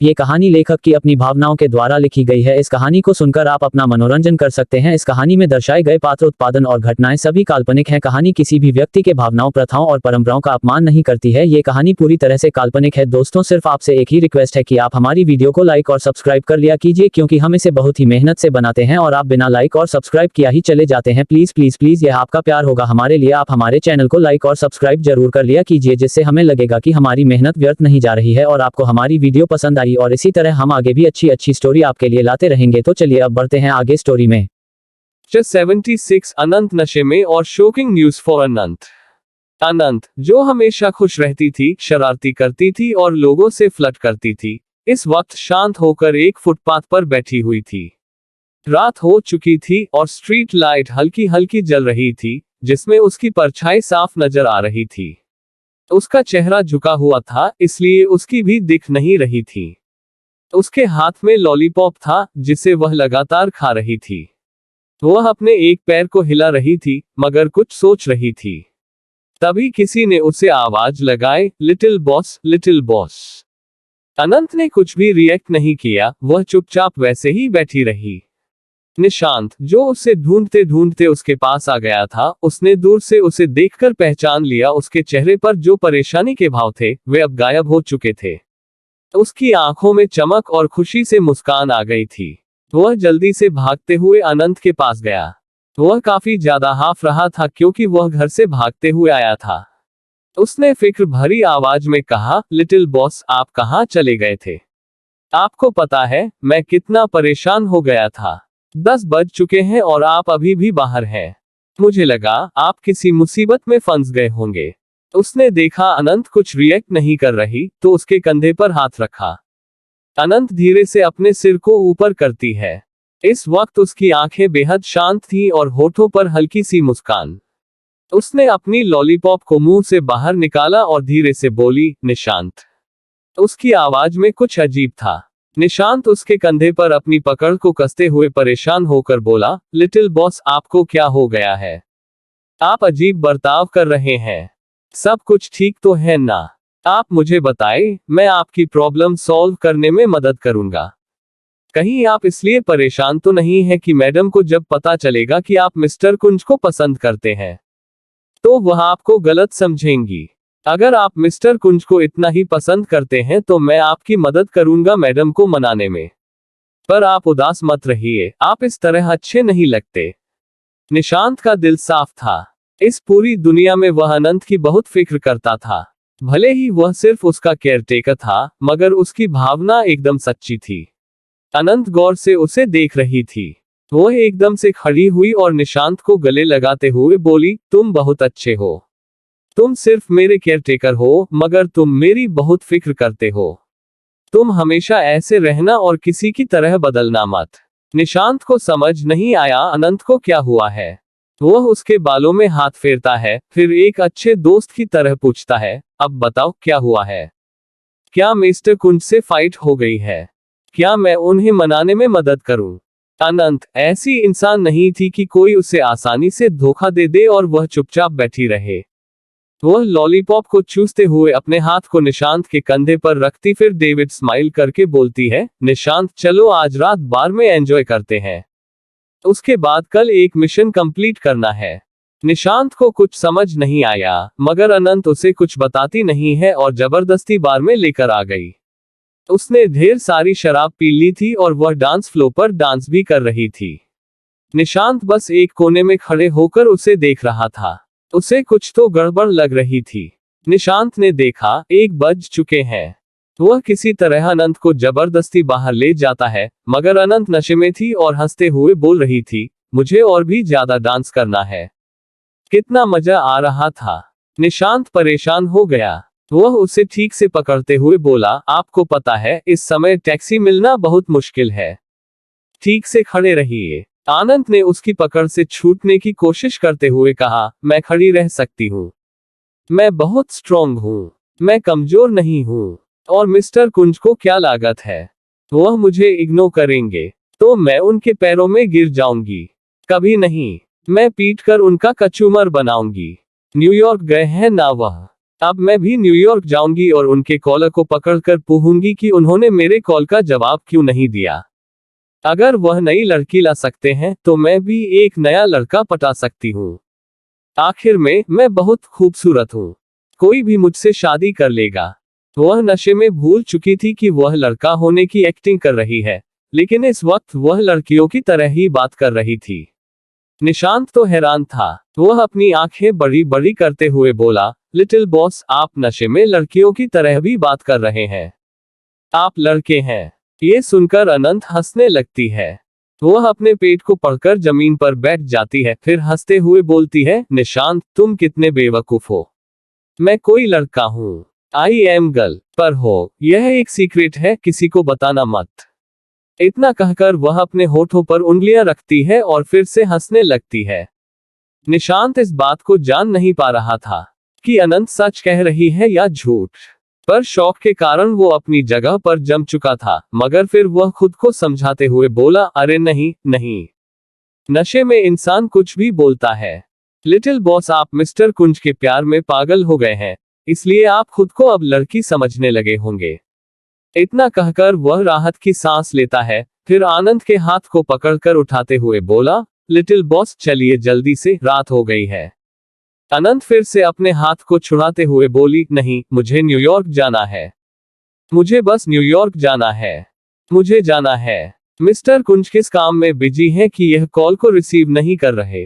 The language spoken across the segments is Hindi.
ये कहानी लेखक की अपनी भावनाओं के द्वारा लिखी गई है। इस कहानी को सुनकर आप अपना मनोरंजन कर सकते हैं। इस कहानी में दर्शाए गए पात्र, उत्पादन और घटनाएं सभी काल्पनिक हैं। कहानी किसी भी व्यक्ति के भावनाओं, प्रथाओं और परंपराओं का अपमान नहीं करती है। ये कहानी पूरी तरह से काल्पनिक है। दोस्तों, सिर्फ आपसे एक ही रिक्वेस्ट है कि आप हमारी वीडियो को लाइक और सब्सक्राइब कर लिया कीजिए, क्योंकि हम इसे बहुत ही मेहनत से बनाते हैं और आप बिना लाइक और सब्सक्राइब किया ही चले जाते हैं। प्लीज प्लीज प्लीज, यह आपका प्यार होगा हमारे लिए। आप हमारे चैनल को लाइक और सब्सक्राइब जरूर कर लिया कीजिए, जिससे हमें लगेगा कि हमारी मेहनत व्यर्थ नहीं जा रही है और आपको हमारी वीडियो पसंद आई। और इसी तरह हम आगे भी अच्छी अच्छी स्टोरी आपके लिए लाते रहेंगे। तो चलिए अब बढ़ते हैं आगे स्टोरी में। 76 अनंत नशे में और शॉकिंग न्यूज फॉर अनंत। अनंत, जो हमेशा खुश रहती थी, शरारती करती थी और लोगों से फ्लर्ट करती थी, इस वक्त शांत होकर एक फुटपाथ पर बैठी हुई थी। रात हो चुकी थी और स्ट्रीट लाइट हल्की हल्की जल रही थी, जिसमें उसकी परछाई साफ नजर आ रही थी। उसका चेहरा झुका हुआ था, इसलिए उसकी भी दिख नहीं रही थी। उसके हाथ में लॉलीपॉप था, जिसे वह लगातार खा रही थी। वह अपने एक पैर को हिला रही थी, मगर कुछ सोच रही थी। तभी किसी ने उसे आवाज लगाई, लिटिल बॉस, लिटिल बॉस। अनंत ने कुछ भी रिएक्ट नहीं किया, वह चुपचाप वैसे ही बैठी रही। निशांत, जो उसे ढूंढते ढूंढते उसके पास आ गया था, उसने दूर से उसे देखकर पहचान लिया। उसके चेहरे पर जो परेशानी के भाव थे, वे अब गायब हो चुके थे। उसकी आंखों में चमक और खुशी से मुस्कान आ गई थी। वह जल्दी से भागते हुए अनंत के पास गया। वह काफी ज्यादा हाफ रहा था, क्योंकि वह घर से भागते हुए आया था। उसने फिक्र भरी आवाज में कहा, लिटिल बॉस, आप कहाँ चले गए थे? आपको पता है मैं कितना परेशान हो गया था। 10 बज चुके हैं और आप अभी भी बाहर हैं। मुझे लगा आप किसी मुसीबत में फंस गए होंगे। उसने देखा अनंत कुछ रिएक्ट नहीं कर रही, तो उसके कंधे पर हाथ रखा। अनंत धीरे से अपने सिर को ऊपर करती है। इस वक्त उसकी आंखें बेहद शांत थीं और होठों पर हल्की सी मुस्कान। उसने अपनी लॉलीपॉप को मुंह से बाहर निकाला और धीरे से बोली, निशांत। उसकी आवाज में कुछ अजीब था। निशांत उसके कंधे पर अपनी पकड़ को कसते हुए परेशान होकर बोला, लिटिल बॉस, आपको क्या हो गया है? आप अजीब बर्ताव कर रहे हैं। सब कुछ ठीक तो है ना? आप मुझे बताएं, मैं आपकी प्रॉब्लम सॉल्व करने में मदद करूंगा। कहीं आप इसलिए परेशान तो नहीं है कि मैडम को जब पता चलेगा कि आप मिस्टर कुंज को पसंद करते हैं, तो वह आपको गलत समझेंगी। अगर आप मिस्टर कुंज को इतना ही पसंद करते हैं तो मैं आपकी मदद करूंगा मैडम को मनाने में। पर आप उदास मत रहिए, आप इस तरह अच्छे नहीं लगते। निशांत का दिल साफ था। इस पूरी दुनिया में वह अनंत की बहुत फिक्र करता था। भले ही वह सिर्फ उसका केयरटेकर था, मगर उसकी भावना एकदम सच्ची थी। अनंत गौर से उसे देख रही थी। वह एकदम से खड़ी हुई और निशांत को गले लगाते हुए बोली, तुम बहुत अच्छे हो। तुम सिर्फ मेरे केयरटेकर हो, मगर तुम मेरी बहुत फिक्र करते हो। तुम हमेशा ऐसे रहना और किसी की तरह बदलना मत। निशांत को समझ नहीं आया अनंत को क्या हुआ है। वह उसके बालों में हाथ फेरता है, फिर एक अच्छे दोस्त की तरह पूछता है, अब बताओ क्या हुआ है? क्या मिस्टर कुंज से फाइट हो गई है? क्या मैं उन्हें मनाने में मदद करूं? अनंत ऐसी इंसान नहीं थी कि कोई उसे आसानी से धोखा दे दे और वह चुपचाप बैठी रहे। वह लॉलीपॉप को चूसते हुए अपने हाथ को निशांत के कंधे पर रखती, फिर डेविड स्माइल करके बोलती है, निशांत, चलो आज रात बार में एंजॉय करते हैं। उसके बाद कल एक मिशन कंप्लीट करना है। निशांत को कुछ समझ नहीं आया, मगर अनंत उसे कुछ बताती नहीं है और जबरदस्ती बार में लेकर आ गई। उसने ढेर सारी शराब पी ली थी और वह डांस फ्लोर पर डांस भी कर रही थी। निशांत बस एक कोने में खड़े होकर उसे देख रहा था। उसे कुछ तो गड़बड़ लग रही थी। निशांत ने देखा 1 बज चुके हैं। वह किसी तरह अनंत को जबरदस्ती बाहर ले जाता है, मगर अनंत नशे में थी और हंसते हुए बोल रही थी, मुझे और भी ज्यादा डांस करना है। कितना मजा आ रहा था। निशांत परेशान हो गया। वह उसे ठीक से पकड़ते हुए बोला, आपको पता है इस समय टैक्सी मिलना बहुत मुश्किल है। ठीक से खड़े रहिए। आनंद ने उसकी पकड़ से छूटने की कोशिश करते हुए कहा, मैं खड़ी रह सकती हूँ। मैं बहुत स्ट्रॉन्ग हूँ। मैं कमजोर नहीं हूँ। और मिस्टर कुंज को क्या लागत है? वह मुझे इग्नोर करेंगे तो मैं उनके पैरों में गिर जाऊंगी। कभी नहीं। मैं पीट कर उनका कचूमर बनाऊंगी। न्यूयॉर्क गए हैं ना वह? अब मैं भी न्यूयॉर्क जाऊंगी और उनके कॉलर को पकड़कर पूछूंगी कि उन्होंने मेरे कॉल का जवाब क्यों नहीं दिया। अगर वह नई लड़की ला सकते हैं तो मैं भी एक नया लड़का पटा सकती हूँ। आखिर में मैं बहुत खूबसूरत हूँ, कोई भी मुझसे शादी कर लेगा। वह नशे में भूल चुकी थी कि वह लड़का होने की एक्टिंग कर रही है, लेकिन इस वक्त वह लड़कियों की तरह ही बात कर रही थी। निशांत तो हैरान था। वह अपनी आंखें बड़ी बड़ी करते हुए बोला, लिटिल बॉस, आप नशे में लड़कियों की तरह भी बात कर रहे हैं। आप लड़के हैं। ये सुनकर अनंत हंसने लगती है। वह अपने पेट को पकड़कर जमीन पर बैठ जाती है, फिर हंसते हुए बोलती है, निशांत, तुम कितने बेवकूफ हो। मैं कोई लड़का हूँ। I am girl. पर हो, यह एक सीक्रेट है, किसी को बताना मत। इतना कहकर वह अपने होठों पर उंगलियां रखती है और फिर से हंसने लगती है। निशांत इस बात को जान नहीं पा रहा था कि अनंत सच कह रही है या झूठ, पर शौक के कारण वो अपनी जगह पर जम चुका था। मगर फिर वह खुद को समझाते हुए बोला, अरे नहीं नहीं, नशे में इंसान कुछ भी बोलता है। लिटिल बॉस, आप मिस्टर कुंज के प्यार में पागल हो गए हैं, इसलिए आप खुद को अब लड़की समझने लगे होंगे। इतना कहकर वह राहत की सांस लेता है, फिर आनंद के हाथ को पकड़कर उठाते हुए बोला, लिटिल बॉस चलिए जल्दी से, रात हो गई है। अनंत फिर से अपने हाथ को छुड़ाते हुए बोली, नहीं, मुझे न्यूयॉर्क जाना है। मुझे बस न्यूयॉर्क जाना है। मुझे जाना है। मिस्टर कुंज किस काम में बिजी हैं कि यह कॉल को रिसीव नहीं कर रहे,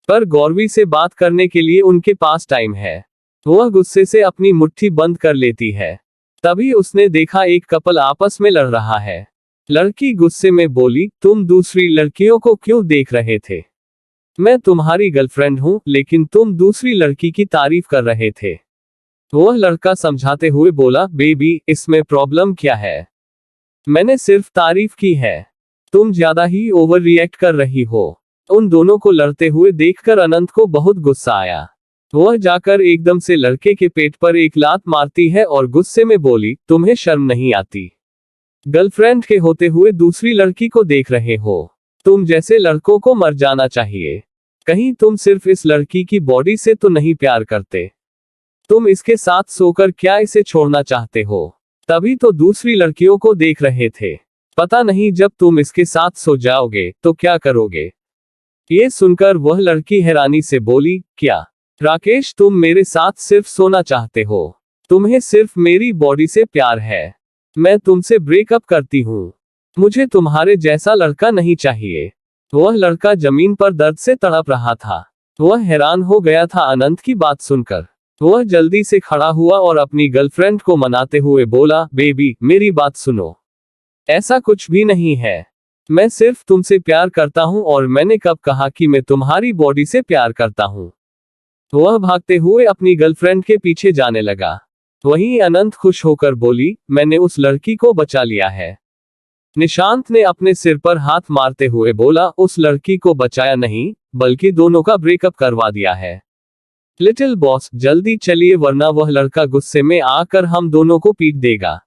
पर गौरवी से बात करने के लिए उनके पास टाइम है। वह गुस्से से अपनी मुट्ठी बंद कर लेती है। तभी उसने देखा एक कपल आपस में लड़ रहा है। लड़की गुस्से में बोली, तुम दूसरी लड़कियों को क्यों देख रहे थे? मैं तुम्हारी गर्लफ्रेंड हूं, लेकिन तुम दूसरी लड़की की तारीफ कर रहे थे। वह लड़का समझाते हुए बोला, बेबी, इसमें प्रॉब्लम क्या है? मैंने सिर्फ तारीफ की है। तुम ज्यादा ही ओवर रिएक्ट कर रही हो। उन दोनों को लड़ते हुए देखकर अनंत को बहुत गुस्सा आया। वह जाकर एकदम से लड़के के पेट पर एक लात मारती है और गुस्से में बोली, तुम्हें शर्म नहीं आती? गर्लफ्रेंड के होते हुए दूसरी लड़की को देख रहे हो। तुम जैसे लड़कों को मर जाना चाहिए। कहीं तुम सिर्फ इस लड़की की बॉडी से तो नहीं प्यार करते? तुम इसके साथ सोकर क्या इसे छोड़ना चाहते हो? तभी तो दूसरी लड़कियों को देख रहे थे। पता नहीं जब तुम इसके साथ सो जाओगे तो क्या करोगे? ये सुनकर वह लड़की हैरानी से बोली, क्या राकेश, तुम मेरे साथ सिर्फ सोना चाहते हो? तुम्हें सिर्फ मेरी बॉडी से प्यार है? मैं तुमसे ब्रेकअप करती हूँ। मुझे तुम्हारे जैसा लड़का नहीं चाहिए। वह लड़का जमीन पर दर्द से तड़प रहा था। वह हैरान हो गया था अनंत की बात सुनकर। वह जल्दी से खड़ा हुआ और अपनी गर्लफ्रेंड को मनाते हुए बोला, बेबी, मेरी बात सुनो। ऐसा कुछ भी नहीं है। मैं सिर्फ तुमसे प्यार करता हूँ, और मैंने कब कहा कि मैं तुम्हारी बॉडी से प्यार करता हूँ? वह भागते हुए अपनी गर्लफ्रेंड के पीछे जाने लगा। वहीं अनंत खुश होकर बोली, मैंने उस लड़की को बचा लिया है। निशांत ने अपने सिर पर हाथ मारते हुए बोला, उस लड़की को बचाया नहीं, बल्कि दोनों का ब्रेकअप करवा दिया है। लिटिल बॉस, जल्दी चलिए, वरना वह लड़का गुस्से में आकर हम दोनों को पीट देगा।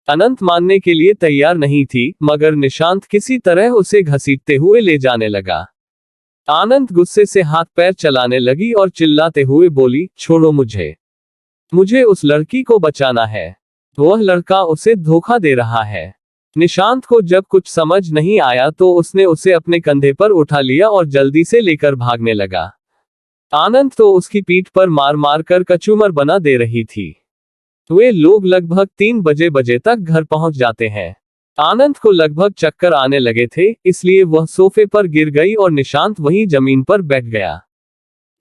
अनंत मानने के लिए तैयार नहीं थी, मगर निशांत किसी तरह उसे घसीटते हुए ले जाने लगा। आनंद गुस्से से हाथ पैर चलाने लगी और चिल्लाते हुए बोली, छोड़ो मुझे। मुझे उस लड़की को बचाना है। वह लड़का उसे धोखा दे रहा है। निशांत को जब कुछ समझ नहीं आया तो उसने उसे अपने कंधे पर उठा लिया और जल्दी से लेकर भागने लगा। आनंद तो उसकी पीठ पर मार मार कर कचूमर बना दे रही थी। वे लोग लगभग 3 बजे तक घर पहुंच जाते हैं। आनंद को लगभग चक्कर आने लगे थे, इसलिए वह सोफे पर गिर गई और निशांत वहीं जमीन पर बैठ गया।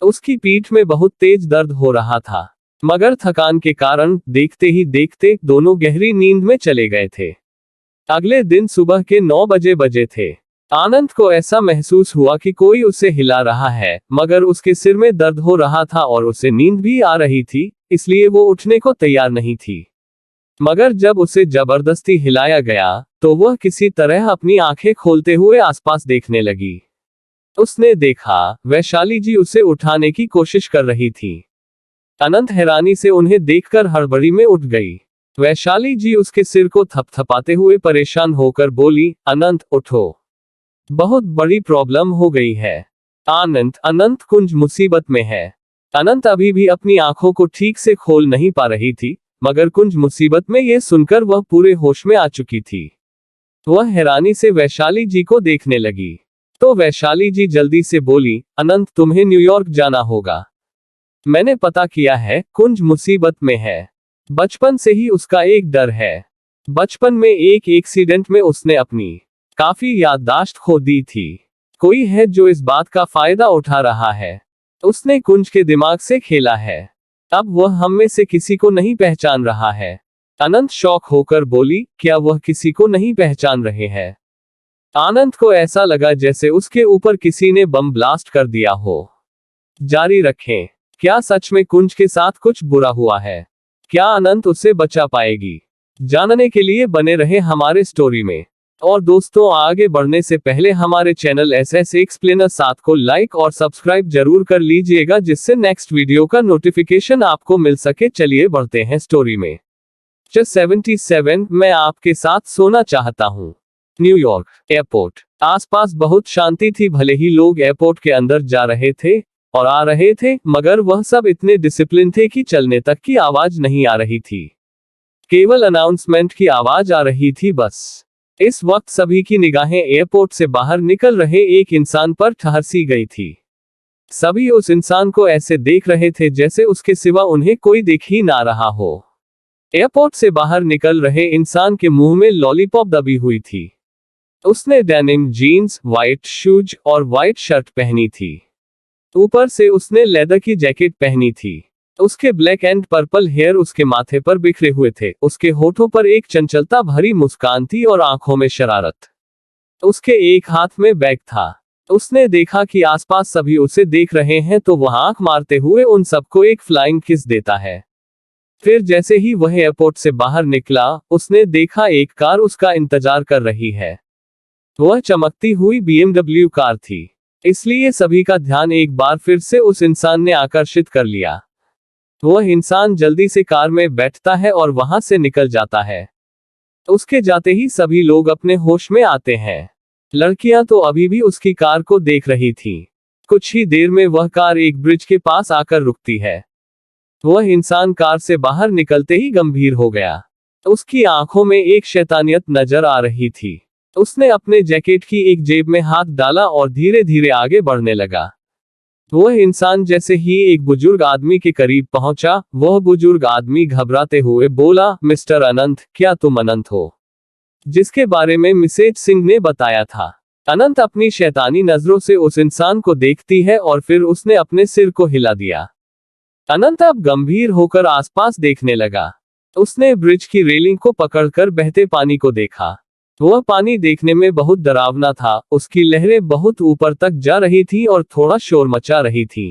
उसकी पीठ में बहुत तेज दर्द हो रहा था, मगर थकान के कारण देखते ही देखते दोनों गहरी नींद में चले गए थे। अगले दिन सुबह के 9 बजे थे। आनंद को ऐसा महसूस हुआ कि कोई उसे हिला रहा है, मगर उसके सिर में दर्द हो रहा था और उसे नींद भी आ रही थी, इसलिए वो उठने को तैयार नहीं थी। मगर जब उसे जबरदस्ती हिलाया गया तो वह किसी तरह अपनी आंखें खोलते हुए आसपास देखने लगी। उसने देखा वैशाली जी उसे उठाने की कोशिश कर रही थी। अनंत हैरानी से उन्हें देखकर हड़बड़ी में उठ गई। वैशाली जी उसके सिर को थपथपाते हुए परेशान होकर बोली, अनंत उठो, बहुत बड़ी प्रॉब्लम हो गई है। अनंत कुंज मुसीबत में है। अनंत अभी भी अपनी आंखों को ठीक से खोल नहीं पा रही थी, मगर कुंज मुसीबत में यह सुनकर वह पूरे होश में आ चुकी थी। वह हैरानी से वैशाली जी को देखने लगी। तो वैशाली जी जल्दी से बोली, अनंत तुम्हें न्यूयॉर्क जाना होगा। मैंने पता किया है, कुंज मुसीबत में है। बचपन से ही उसका एक डर है। बचपन में एक एक्सीडेंट में उसने अपनी काफी याददाश्त खो दी थी। कोई है जो इस बात का फायदा उठा रहा है। उसने कुंज के दिमाग से खेला है। अब वह हम में से किसी को नहीं पहचान रहा है। अनंत शॉक होकर बोली, क्या वह किसी को नहीं पहचान रहे हैं? आनंद को ऐसा लगा जैसे उसके ऊपर किसी ने बम ब्लास्ट कर दिया हो। जारी रखें। क्या सच में कुंज के साथ कुछ बुरा हुआ है? क्या अनंत उसे बचा पाएगी? जानने के लिए बने रहे हमारे स्टोरी में। और दोस्तों, आगे बढ़ने से पहले हमारे चैनल SS एक्सप्लेनर 7 को लाइक और सब्सक्राइब जरूर कर लीजिएगा, जिससे नेक्स्ट वीडियो का नोटिफिकेशन आपको मिल सके। चलिए बढ़ते हैं स्टोरी में। 77 मैं आपके साथ सोना चाहता हूँ। New York airport. आसपास बहुत शांति थी। भले ही लोग एयरपोर्ट के अंदर जा रहे थे और आ रहे थे, मगर वह सब इतने डिसिप्लिन थे कि चलने तक की आवाज नहीं आ रही थी। केवल अनाउंसमेंट की आवाज आ रही थी बस। इस वक्त सभी की निगाहें एयरपोर्ट से बाहर निकल रहे एक इंसान पर ठहरसी गई थी। सभी उस इंसान को ऐसे देख रहे थे जैसे उसके सिवा उन्हें कोई देख ही ना रहा हो। एयरपोर्ट से बाहर निकल रहे इंसान के मुंह में लॉलीपॉप दबी हुई थी। उसने डेनिम जीन्स, व्हाइट शूज और व्हाइट शर्ट पहनी थी। ऊपर से उसने लेदर की जैकेट पहनी थी। उसके ब्लैक एंड पर्पल हेयर उसके माथे पर बिखरे हुए थे। उसके होठों पर एक चंचलता भरी मुस्कान थी और आंखों में शरारत। उसके एक हाथ में बैग था। उसने देखा कि आसपास सभी उसे देख रहे हैं, तो वह आंख मारते हुए उन सबको एक फ्लाइंग किस देता है। फिर जैसे ही वह एयरपोर्ट से बाहर निकला, उसने देखा एक कार उसका इंतजार कर रही है। वह चमकती हुई BMW कार थी, इसलिए सभी का ध्यान एक बार फिर से उस इंसान ने आकर्षित कर लिया। वह इंसान जल्दी से कार में बैठता है और वहां से निकल जाता है। उसके जाते ही सभी लोग अपने होश में आते हैं। लड़कियां तो अभी भी उसकी कार को देख रही थीं। कुछ ही देर में वह कार एक ब्रिज के पास आकर रुकती है। वह इंसान कार से बाहर निकलते ही गंभीर हो गया। उसकी आंखों में एक शैतानियत नजर आ रही थी। उसने अपने जैकेट की एक जेब में हाथ डाला और धीरे धीरे आगे बढ़ने लगा। वह इंसान जैसे ही एक बुजुर्ग आदमी के करीब पहुंचा, वह बुजुर्ग आदमी घबराते हुए बोला, मिस्टर अनंत, क्या तुम अनंत हो जिसके बारे में मिसेज सिंह ने बताया था? अनंत अपनी शैतानी नजरों से उस इंसान को देखती है और फिर उसने अपने सिर को हिला दिया। अनंत अब गंभीर होकर आसपास देखने लगा। उसने ब्रिज की रेलिंग को पकड़कर बहते पानी को देखा। वह पानी देखने में बहुत डरावना था। उसकी लहरें बहुत ऊपर तक जा रही थी और थोड़ा शोर मचा रही थी।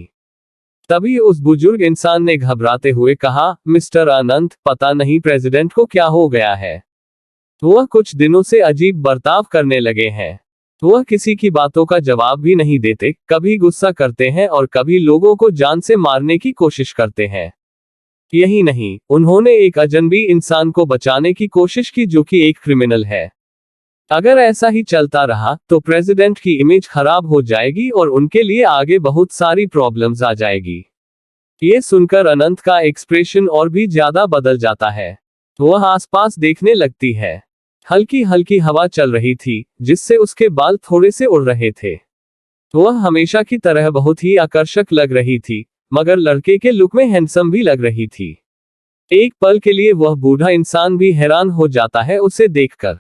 तभी उस बुजुर्ग इंसान ने घबराते हुए कहा, मिस्टर अनंत, पता नहीं प्रेसिडेंट को क्या हो गया है। वह कुछ दिनों से अजीब बर्ताव करने लगे हैं। वह किसी की बातों का जवाब भी नहीं देते, कभी गुस्सा करते हैं और कभी लोगों को जान से मारने की कोशिश करते हैं। यही नहीं, उन्होंने एक अजनबी इंसान को बचाने की कोशिश की जो कि एक क्रिमिनल है। अगर ऐसा ही चलता रहा तो प्रेसिडेंट की इमेज खराब हो जाएगी और उनके लिए आगे बहुत सारी प्रॉब्लम्स आ जाएगी। ये सुनकर अनंत का एक्सप्रेशन और भी ज्यादा बदल जाता है। वह आसपास देखने लगती है। हल्की हल्की हवा चल रही थी, जिससे उसके बाल थोड़े से उड़ रहे थे। वह हमेशा की तरह बहुत ही आकर्षक लग रही थी, मगर लड़के के लुक में हैंडसम भी लग रही थी। एक पल के लिए वह बूढ़ा इंसान भी हैरान हो जाता है उसे देखकर,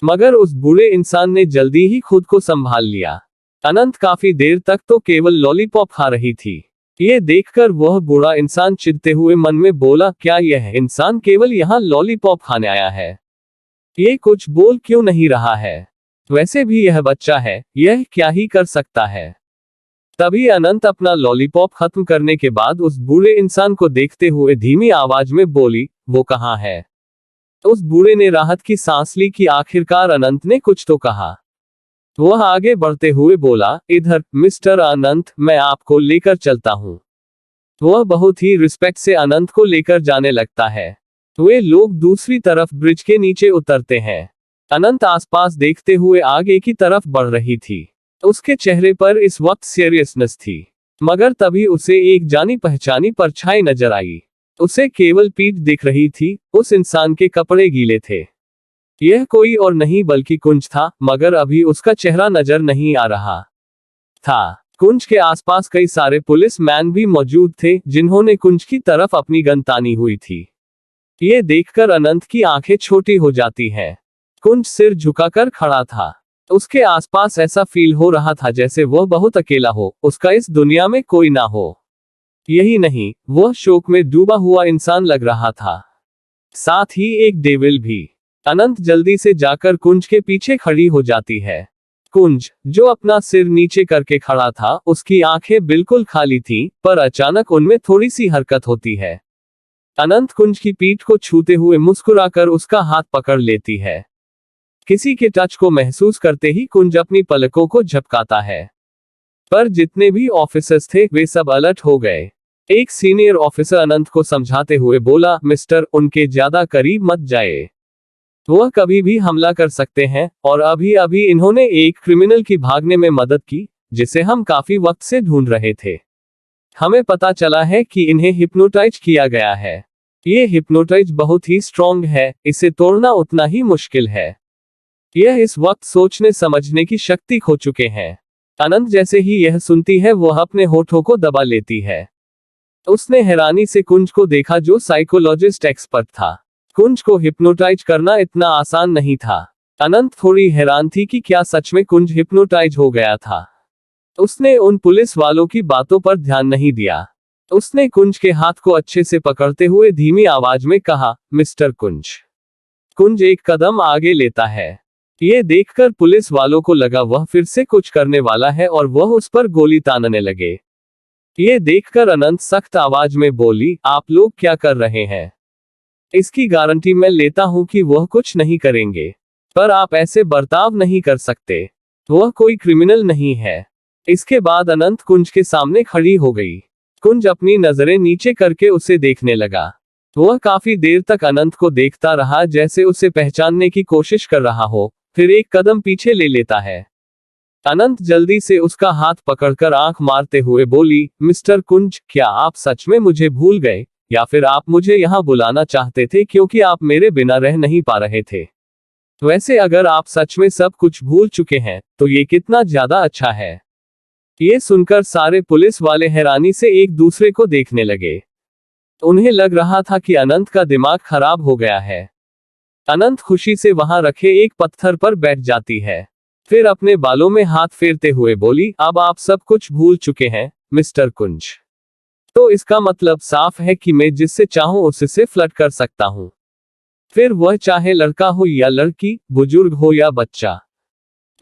मगर उस बूढ़े इंसान ने जल्दी ही खुद को संभाल लिया। अनंत काफी देर तक तो केवल लॉलीपॉप खा रही थी। ये देखकर वह बूढ़ा इंसान चिढ़ते हुए मन में बोला, क्या यह इंसान केवल यहाँ लॉलीपॉप खाने आया है? ये कुछ बोल क्यों नहीं रहा है? वैसे भी यह बच्चा है, यह क्या ही कर सकता है? तभी अनंत अपना लॉलीपॉप खत्म करने के बाद उस बूढ़े इंसान को देखते हुए धीमी आवाज में बोली, वो कहाँ है? उस बूढ़े ने राहत की सांस ली कि आखिरकार अनंत ने कुछ तो कहा। वह आगे बढ़ते हुए बोला, इधर मिस्टर अनंत, मैं आपको लेकर चलता हूँ। वह बहुत ही रिस्पेक्ट से अनंत को लेकर जाने लगता है। वे लोग दूसरी तरफ ब्रिज के नीचे उतरते हैं। अनंत आसपास देखते हुए आगे की तरफ बढ़ रही थी। उसके चेहरे पर इस वक्त सीरियसनेस थी। मगर तभी उसे एक जानी पहचानी परछाई नजर आई। उसे केवल पीठ दिख रही थी, उस इंसान के कपड़े गीले थे। यह कोई और नहीं बल्कि कुंज था, मगर अभी उसका चेहरा नजर नहीं आ रहा था। कुंज के आसपास कई सारे पुलिस मैन भी मौजूद थे, जिन्होंने कुंज की तरफ अपनी गन तानी हुई थी। ये देखकर अनंत की आंखें छोटी हो जाती हैं। कुंज सिर झुकाकर खड़ा था। उसके आसपास ऐसा फील हो रहा था जैसे वह बहुत अकेला हो, उसका इस दुनिया में कोई ना हो। यही नहीं, वह शोक में डूबा हुआ इंसान लग रहा था, साथ ही एक डेविल भी। अनंत जल्दी से जाकर कुंज के पीछे खड़ी हो जाती है। कुंज, जो अपना सिर नीचे करके खड़ा था, उसकी आंखें बिल्कुल खाली थीं, पर अचानक उनमें थोड़ी सी हरकत होती है। अनंत कुंज की पीठ को छूते हुए मुस्कुराकर उसका हाथ पकड़ लेती है। किसी के टच को महसूस करते ही कुंज अपनी पलकों को झपकाता है। पर जितने भी ऑफिसर्स थे वे सब अलर्ट हो गए। एक सीनियर ऑफिसर अनंत को समझाते हुए बोला, मिस्टर, उनके ज्यादा करीब मत जाए। वह कभी भी हमला कर सकते हैं, और अभी अभी इन्होंने एक क्रिमिनल की भागने में मदद की, जिसे हम काफी वक्त से ढूंढ रहे थे। हमें पता चला है कि इन्हें हिप्नोटाइज किया गया है। ये हिप्नोटाइज बहुत ही स्ट्रॉन्ग है, इसे तोड़ना उतना ही मुश्किल है। यह इस वक्त सोचने समझने की शक्ति खो चुके हैं। अनंत जैसे ही यह सुनती है वह अपने होठों को दबा लेती है। उसने हैरानी से कुंज को देखा, जो साइकोलॉजिस्ट एक्सपर्ट था। कुंज को हिप्नोटाइज करना इतना आसान नहीं था। अनंत थोड़ी हैरान थी कि क्या सच में कुंज हिप्नोटाइज हो गया था। उसने उन पुलिस वालों की बातों पर ध्यान नहीं दिया। उसने कुंज के हाथ को अच्छे से पकड़ते हुए धीमी आवाज में कहा, मिस्टर कुंज। कुंज एक कदम आगे लेता है। ये देखकर पुलिस वालों को लगा वह फिर से कुछ करने वाला है और वह उस पर गोली तानने लगे। ये देखकर अनंत सख्त आवाज में बोली, आप लोग क्या कर रहे हैं? इसकी गारंटी मैं लेता हूं कि वह कुछ नहीं करेंगे, पर आप ऐसे बर्ताव नहीं कर सकते। वह कोई क्रिमिनल नहीं है। इसके बाद अनंत कुंज के सामने खड़ी हो गई। कुंज अपनी नजरें नीचे करके उसे देखने लगा। वह काफी देर तक अनंत को देखता रहा, जैसे उसे पहचानने की कोशिश कर रहा हो, फिर एक कदम पीछे ले लेता है। अनंत जल्दी से उसका हाथ पकड़कर आंख मारते हुए बोली, मिस्टर कुंज, क्या आप सच में मुझे भूल गए, या फिर आप मुझे यहाँ बुलाना चाहते थे क्योंकि आप मेरे बिना रह नहीं पा रहे थे? वैसे अगर आप सच में सब कुछ भूल चुके हैं, तो ये कितना ज्यादा अच्छा है। ये सुनकर सारे पुलिस वाले हैरानी से एक दूसरे को देखने लगे। उन्हें लग रहा था कि अनंत का दिमाग खराब हो गया है। अनंत खुशी से वहां रखे एक पत्थर पर बैठ जाती है। फिर अपने बालों में हाथ फेरते हुए बोली, अब आप सब कुछ भूल चुके हैं, मिस्टर कुंज। तो इसका मतलब साफ है कि मैं जिससे चाहूं उससे फ्लर्ट कर सकता हूं। फिर वह चाहे लड़का हो या लड़की, बुजुर्ग हो या बच्चा।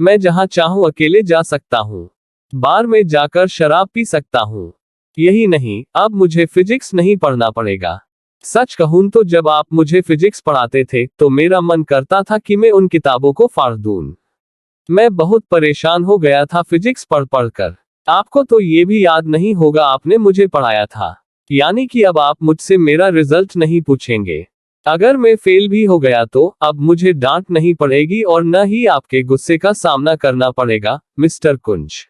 मैं जहां चाहूं अकेले जा सकता हूं, बार में जाकर शराब पी सकता हूं। यही नहीं, अब मुझे फिजिक्स नहीं पढ़ना पड़ेगा। सच कहूं तो जब आप मुझे फिजिक्स पढ़ाते थे तो मेरा मन करता था कि मैं उन किताबों को फाड़ दूं। मैं बहुत परेशान हो गया था फिजिक्स पढ़ पढ़कर। आपको तो ये भी याद नहीं होगा आपने मुझे पढ़ाया था। यानी कि अब आप मुझसे मेरा रिजल्ट नहीं पूछेंगे। अगर मैं फेल भी हो गया तो अब मुझे डांट नहीं पड़ेगी और न ही आपके गुस्से का सामना करना पड़ेगा, मिस्टर कुंज।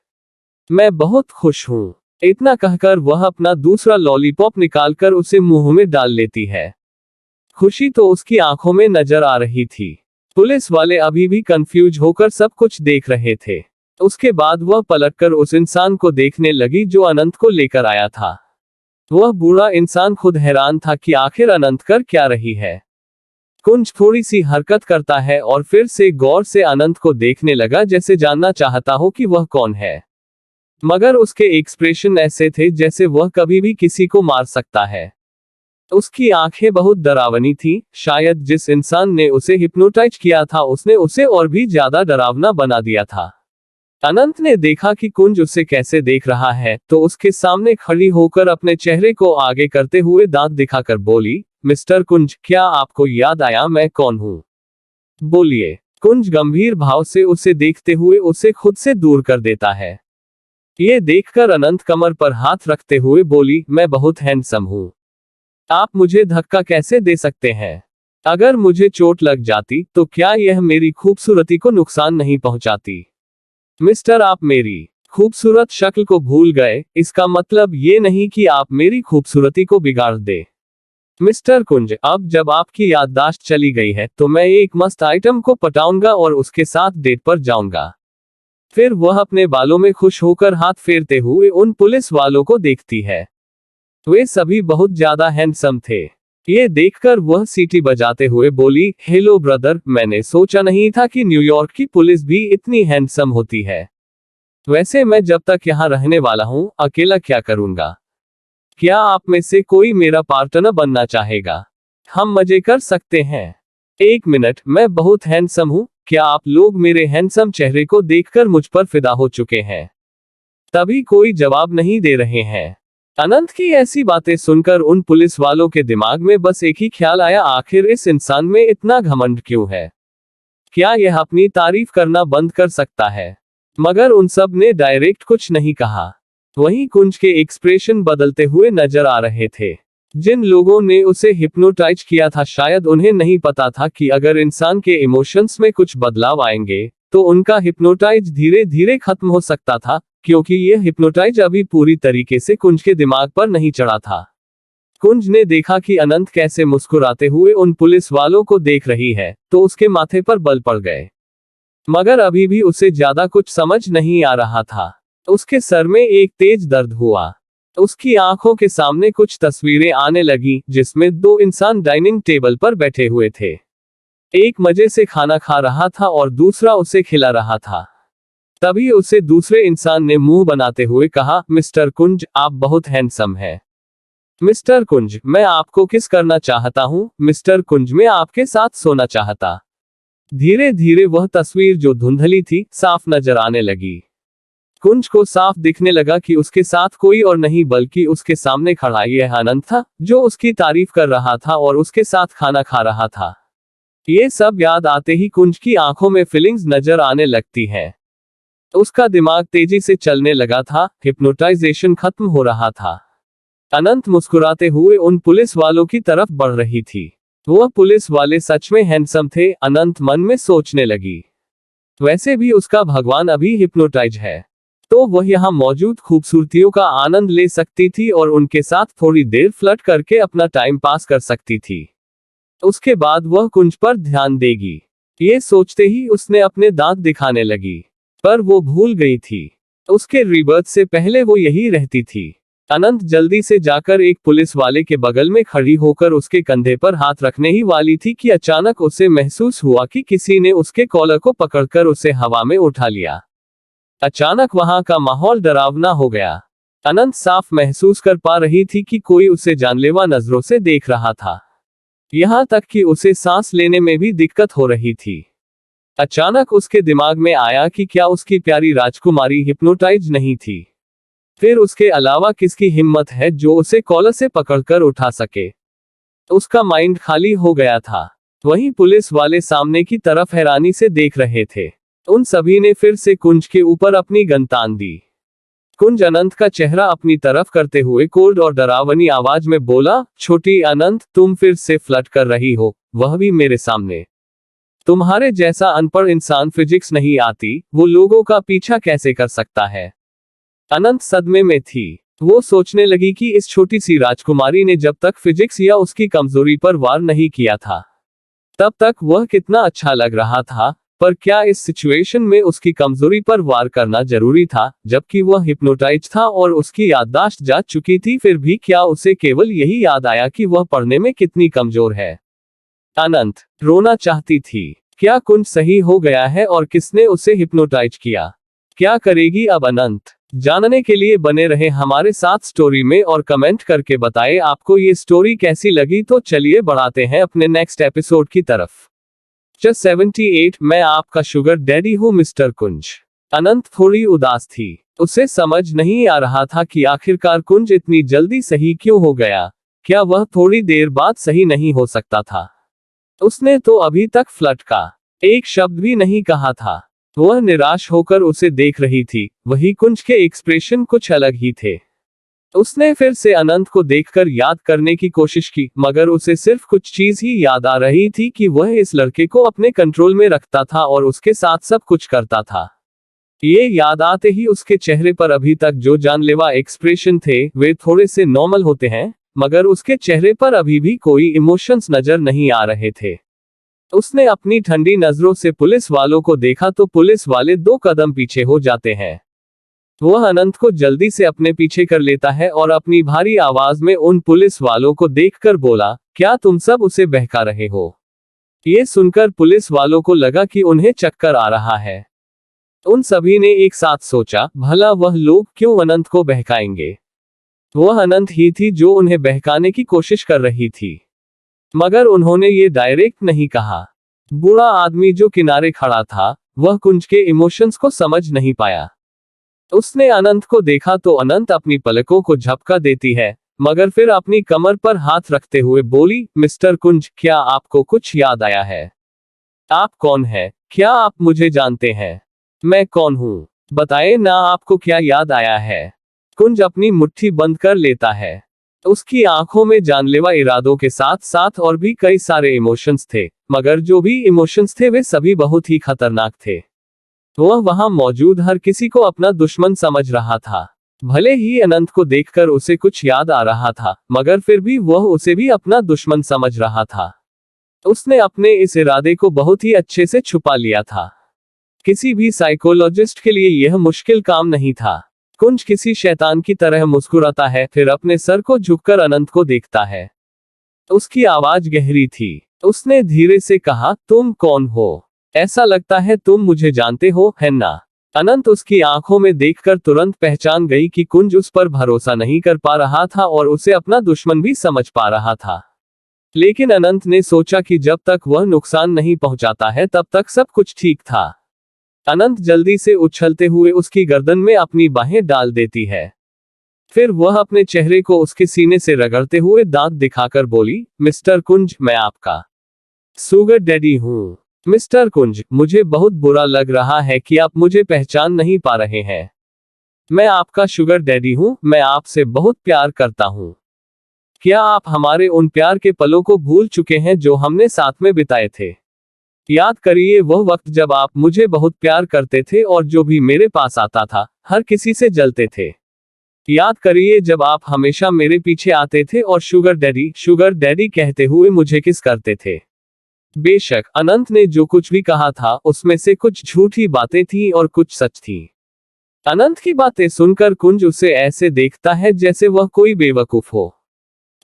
मैं बहुत खुश हूँ। इतना कहकर वह अपना दूसरा लॉलीपॉप निकालकर उसे मुंह में डाल लेती है। खुशी तो उसकी आंखों में नजर आ रही थी। पुलिस वाले अभी भी कंफ्यूज होकर सब कुछ देख रहे थे। उसके बाद वह पलटकर उस इंसान को देखने लगी जो अनंत को लेकर आया था। वह बूढ़ा इंसान खुद हैरान था कि आखिर अनंत कर क्या रही है। कुंज थोड़ी सी हरकत करता है और फिर से गौर से अनंत को देखने लगा, जैसे जानना चाहता हो कि वह कौन है। मगर उसके एक्सप्रेशन ऐसे थे जैसे वह कभी भी किसी को मार सकता है। उसकी आंखें बहुत डरावनी थीं, शायद जिस इंसान ने उसे हिप्नोटाइज किया था उसने उसे और भी ज्यादा डरावना बना दिया था। अनंत ने देखा कि कुंज उसे कैसे देख रहा है, तो उसके सामने खड़ी होकर अपने चेहरे को आगे करते हुए दांत दिखाकर बोली, मिस्टर कुंज, क्या आपको याद आया मैं कौन हूँ? बोलिए। कुंज गंभीर भाव से उसे देखते हुए उसे खुद से दूर कर देता है। ये देखकर अनंत कमर पर हाथ रखते हुए बोली, मैं बहुत हैंडसम हूँ। आप मुझे धक्का कैसे दे सकते हैं? अगर मुझे चोट लग जाती तो क्या यह मेरी खूबसूरती को नुकसान नहीं पहुंचाती? मिस्टर, आप मेरी खूबसूरत शक्ल को भूल गए, इसका मतलब ये नहीं कि आप मेरी खूबसूरती को बिगाड़ दे। मिस्टर कुंज, अब जब आपकी याददाश्त चली गई है तो मैं एक मस्त आइटम को पटाऊंगा और उसके साथ डेट पर जाऊंगा। फिर वह अपने बालों में खुश होकर हाथ फेरते हुए उन पुलिस वालों को देखती है। वे सभी बहुत ज्यादा हैंडसम थे। ये देखकर वह सीटी बजाते हुए बोली, हेलो ब्रदर, मैंने सोचा नहीं था कि न्यूयॉर्क की पुलिस भी इतनी हैंडसम होती है। वैसे मैं जब तक यहाँ रहने वाला हूँ अकेला क्या करूँगा? क्या आप में से कोई मेरा पार्टनर बनना चाहेगा? हम मजे कर सकते हैं। एक मिनट, मैं बहुत हैंडसम हूँ, क्या आप लोग मेरे हैंडसम चेहरे को देखकर मुझ पर फिदा हो चुके हैं? तभी कोई जवाब नहीं दे रहे हैं। अनंत की ऐसी बातें सुनकर उन पुलिस वालों के दिमाग में बस एक ही ख्याल आया, आखिर इस इंसान में इतना घमंड क्यों है? क्या यह अपनी तारीफ करना बंद कर सकता है? मगर उन सब ने डायरेक्ट कुछ नहीं कहा। वहीं कुंज के एक्सप्रेशन बदलते हुए नजर आ रहे थे। जिन लोगों ने उसे हिप्नोटाइज किया था शायद उन्हें नहीं पता था कि अगर इंसान के इमोशंस में कुछ बदलाव आएंगे तो उनका हिप्नोटाइज धीरे धीरे खत्म हो सकता था, क्योंकि यह हिप्नोटाइज अभी पूरी तरीके से कुंज के दिमाग पर नहीं चढ़ा था। कुंज ने देखा कि अनंत कैसे मुस्कुराते हुए उन पुलिस वालों को देख रही है तो उसके माथे पर बल पड़ गए। मगर अभी भी उसे ज्यादा कुछ समझ नहीं आ रहा था। उसके सर में एक तेज दर्द हुआ। उसकी आंखों के सामने कुछ तस्वीरें आने लगी जिसमें दो इंसान डाइनिंग टेबल पर बैठे हुए थे। एक मजे से खाना खा रहा था और दूसरा उसे खिला रहा था। तभी उसे दूसरे इंसान ने मुंह बनाते हुए कहा, मिस्टर कुंज, आप बहुत हैंडसम हैं। मिस्टर कुंज, मैं आपको किस करना चाहता हूँ। मिस्टर कुंज, मैं आपके साथ सोना चाहता। धीरे धीरे वह तस्वीर जो धुंधली थी साफ नजर आने लगी। कुंज को साफ दिखने लगा कि उसके साथ कोई और नहीं बल्कि उसके सामने खड़ा यह अनंत था, जो उसकी तारीफ कर रहा था और उसके साथ खाना खा रहा था। ये सब याद आते ही कुंज की आंखों में फीलिंग्स नजर आने लगती हैं। उसका दिमाग तेजी से चलने लगा था, हिप्नोटाइजेशन खत्म हो रहा था। अनंत मुस्कुराते हुए उन पुलिस वालों की तरफ बढ़ रही थी। वह पुलिस वाले सच में हैंडसम थे, अनंत मन में सोचने लगी। वैसे भी उसका भगवान अभी हिप्नोटाइज है, तो वह यहाँ मौजूद खूबसूरतियों का आनंद ले सकती थी और उनके साथ थोड़ी देर फ्लर्ट करके अपना टाइम पास कर सकती थी। उसके बाद वह कुंज पर ध्यान देगी। ये सोचते ही उसने अपने दांत दिखाने लगी, पर वो भूल गई थी। उसके रीबर्थ से पहले वो यही रहती थी। अनंत जल्दी से जाकर एक पुलिस वाले के बगल में खड़ी होकर उसके कंधे पर हाथ रखने ही वाली थी कि अचानक उसे महसूस हुआ कि किसी ने उसके कॉलर को पकड़कर उसे हवा में उठा लिया। अचानक वहां का माहौल डरावना हो गया। अनंत साफ महसूस कर पा रही थी कि कोई उसे जानलेवा नजरों से देख रहा था। यहां तक कि उसे सांस लेने में भी दिक्कत हो रही थी। अचानक उसके दिमाग में आया कि क्या उसकी प्यारी राजकुमारी हिप्नोटाइज नहीं थी? फिर उसके अलावा किसकी हिम्मत है जो उसे कॉलर से पकड़कर उठा सके? उसका माइंड खाली हो गया था। वहीं पुलिस वाले सामने की तरफ हैरानी से देख रहे थे। उन सभी ने फिर से कुंज के ऊपर अपनी गन तान दी। कुंज अनंत का चेहरा अपनी तरफ करते हुए कोल्ड और डरावनी आवाज में बोला, छोटी अनंत, तुम फिर से फ्लर्ट कर रही हो, वह भी मेरे सामने। तुम्हारे जैसा अनपढ़ इंसान फिजिक्स नहीं आती, वो लोगों का पीछा कैसे कर सकता है? अनंत सदमे में थी। वो सोचने लगी कि इस छोटी सी राजकुमारी ने जब तक फिजिक्स या उसकी कमजोरी पर वार नहीं किया था तब तक वह कितना अच्छा लग रहा था, पर क्या इस सिचुएशन में उसकी कमजोरी पर वार करना जरूरी था, जबकि वह हिप्नोटाइज था और उसकी याददाश्त जा चुकी थी? फिर भी क्या उसे केवल यही याद आया कि वह पढ़ने में कितनी कमजोर है? अनंत रोना चाहती थी। क्या कुंज सही हो गया है और किसने उसे हिप्नोटाइज किया? क्या करेगी अब अनंत? जानने के लिए बने रहे हमारे साथ स्टोरी में और कमेंट करके बताएं आपको ये स्टोरी कैसी लगी। तो चलिए बढ़ाते हैं अपने नेक्स्ट एपिसोड की तरफ। 78 मैं आपका शुगर डैडी हूँ मिस्टर कुंज। अनंत थोड़ी उदास थी। उसे समझ नहीं आ रहा था कि आखिरकार कुंज इतनी जल्दी सही क्यों हो गया। क्या वह थोड़ी देर बाद सही नहीं हो सकता था? उसने तो अभी तक फ्लर्ट का एक शब्द भी नहीं कहा था। वह निराश होकर उसे देख रही थी। वही कुंज के एक्सप्रेशन कुछ अलग ही थे। उसने फिर से अनंत को देखकर याद करने की कोशिश की, मगर उसे सिर्फ कुछ चीज ही याद आ रही थी कि वह इस लड़के को अपने कंट्रोल में रखता था और उसके साथ सब कुछ करता था। ये याद आते ही उसके चेहरे पर अभी तक जो जानलेवा एक्सप्रेशन थे वे थोड़े से नॉर्मल होते हैं, मगर उसके चेहरे पर अभी भी कोई इमोशंस नजर नहीं आ रहे थे। उसने अपनी ठंडी नजरों से पुलिस वालों को देखा तो पुलिस वाले 2 कदम पीछे हो जाते हैं। वह अनंत को जल्दी से अपने पीछे कर लेता है और अपनी भारी आवाज में उन पुलिस वालों को देखकर बोला, क्या तुम सब उसे बहका रहे हो? ये सुनकर पुलिस वालों को लगा कि उन्हें चक्कर आ रहा है। उन सभी ने एक साथ सोचा, भला वह लोग क्यों अनंत को बहकाएंगे? वह अनंत ही थी जो उन्हें बहकाने की कोशिश कर रही थी, मगर उन्होंने ये डायरेक्ट नहीं कहा। बूढ़ा आदमी जो किनारे खड़ा था वह कुंज के इमोशंस को समझ नहीं पाया। उसने अनंत को देखा तो अनंत अपनी पलकों को झपका देती है, मगर फिर अपनी कमर पर हाथ रखते हुए बोली, मिस्टर कुंज, क्या आपको कुछ याद आया है? आप कौन है? क्या आप मुझे जानते हैं? मैं कौन हूँ? बताए ना, आपको क्या याद आया है? कुंज अपनी मुट्ठी बंद कर लेता है। उसकी आंखों में जानलेवा इरादों के साथ साथ और भी कई सारे इमोशंस थे, मगर जो भी इमोशंस थे वे सभी बहुत ही खतरनाक थे। वह वहां मौजूद हर किसी को अपना दुश्मन समझ रहा था। भले ही अनंत को देखकर उसे कुछ याद आ रहा था, मगर फिर भी वह उसे भी अपना दुश्मन समझ रहा था। उसने अपने इस इरादे को बहुत ही अच्छे से छुपा लिया था। किसी भी साइकोलॉजिस्ट के लिए यह मुश्किल काम नहीं था। कुंज किसी शैतान की तरह मुस्कुराता है, फिर अपने सर को झुककर अनंत को देखता है। उसकी आवाज गहरी थी। उसने धीरे से कहा, तुम कौन हो? ऐसा लगता है तुम मुझे जानते हो, है ना? अनंत उसकी आंखों में देखकर तुरंत पहचान गई कि कुंज उस पर भरोसा नहीं कर पा रहा था और उसे अपना दुश्मन भी समझ पा रहा था। लेकिन अनंत ने सोचा कि जब तक वह नुकसान नहीं पहुंचाता है तब तक सब कुछ ठीक था। अनंत जल्दी से उछलते हुए उसकी गर्दन में अपनी बाहें डाल देती है। फिर वह अपने चेहरे को उसके सीने से रगड़ते हुए दांत दिखाकर बोली, मिस्टर कुंज, मैं आपका शुगर डैडी हूँ। मिस्टर कुंज, मुझे बहुत बुरा लग रहा है कि आप मुझे पहचान नहीं पा रहे हैं। मैं आपका शुगर डैडी हूँ, मैं आपसे बहुत प्यार करता हूँ। क्या आप हमारे उन प्यार के पलों को भूल चुके हैं जो हमने साथ में बिताए थे? याद करिए वह वक्त जब आप मुझे बहुत प्यार करते थे और जो भी मेरे पास आता था हर किसी से जलते थे। याद करिए जब आप हमेशा मेरे पीछे आते थे और शुगर डैडी कहते हुए मुझे किस करते थे। बेशक अनंत ने जो कुछ भी कहा था उसमें से कुछ झूठी बातें थी और कुछ सच थी। अनंत की बातें सुनकर कुंज उसे ऐसे देखता है जैसे वह कोई बेवकूफ हो।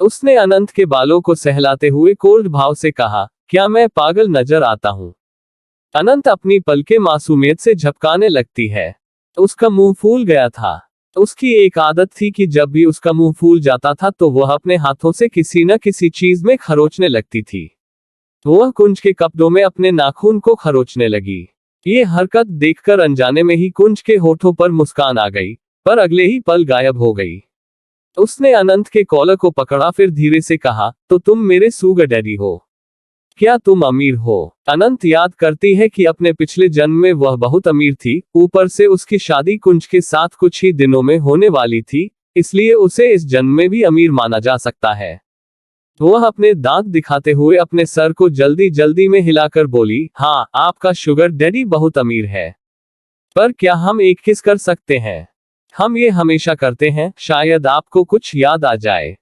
उसने अनंत के बालों को सहलाते हुए कोल्ड भाव से कहा, क्या मैं पागल नजर आता हूँ? अनंत अपनी पलकें मासूमियत से झपकाने लगती है। उसका मुंह फूल गया था। उसकी एक आदत थी कि जब भी उसका मुंह फूल जाता था तो वह अपने हाथों से किसी न किसी चीज में खरोचने लगती थी। वह कुंज के कपड़ों में अपने नाखून को खरोचने लगी। ये हरकत देखकर अनजाने में ही कुंज के होठों पर मुस्कान आ गई, पर अगले ही पल गायब हो गई। उसने अनंत के कॉलर को पकड़ा, फिर धीरे से कहा, तो तुम मेरे शुगर डैडी हो? क्या तुम अमीर हो? अनंत याद करती है कि अपने पिछले जन्म में वह बहुत अमीर थी, ऊपर से उसकी शादी कुंज के साथ कुछ ही दिनों में होने वाली थी, इसलिए उसे इस जन्म में भी अमीर माना जा सकता है। वह अपने दांत दिखाते हुए अपने सर को जल्दी जल्दी में हिलाकर बोली, हाँ, आपका शुगर डैडी बहुत अमीर है। पर क्या हम एक किस कर सकते हैं? हम ये हमेशा करते हैं, शायद आपको कुछ याद आ जाए।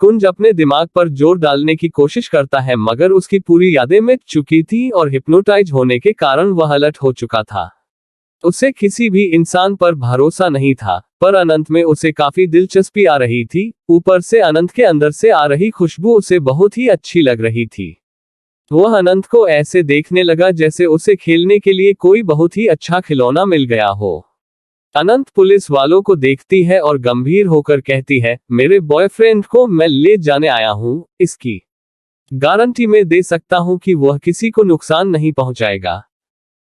कुंज अपने दिमाग पर जोर डालने की कोशिश करता है, मगर उसकी पूरी यादें मिट चुकी थी और हिप्नोटाइज होने के कारण वह अलर्ट हो चुका था। उसे किसी भी इंसान पर भरोसा नहीं था, पर अनंत में उसे काफी दिलचस्पी आ रही थी। ऊपर से अनंत के अंदर से आ रही खुशबू उसे बहुत ही अच्छी लग रही थी। वह अनंत को ऐसे देखने लगा जैसे उसे खेलने के लिए कोई बहुत ही अच्छा खिलौना मिल गया हो। अनंत पुलिस वालों को देखती है और गंभीर होकर कहती है, मेरे बॉयफ्रेंड को मैं ले जाने आया हूँ, इसकी गारंटी मैं दे सकता हूँ कि वह किसी को नुकसान नहीं पहुंचाएगा।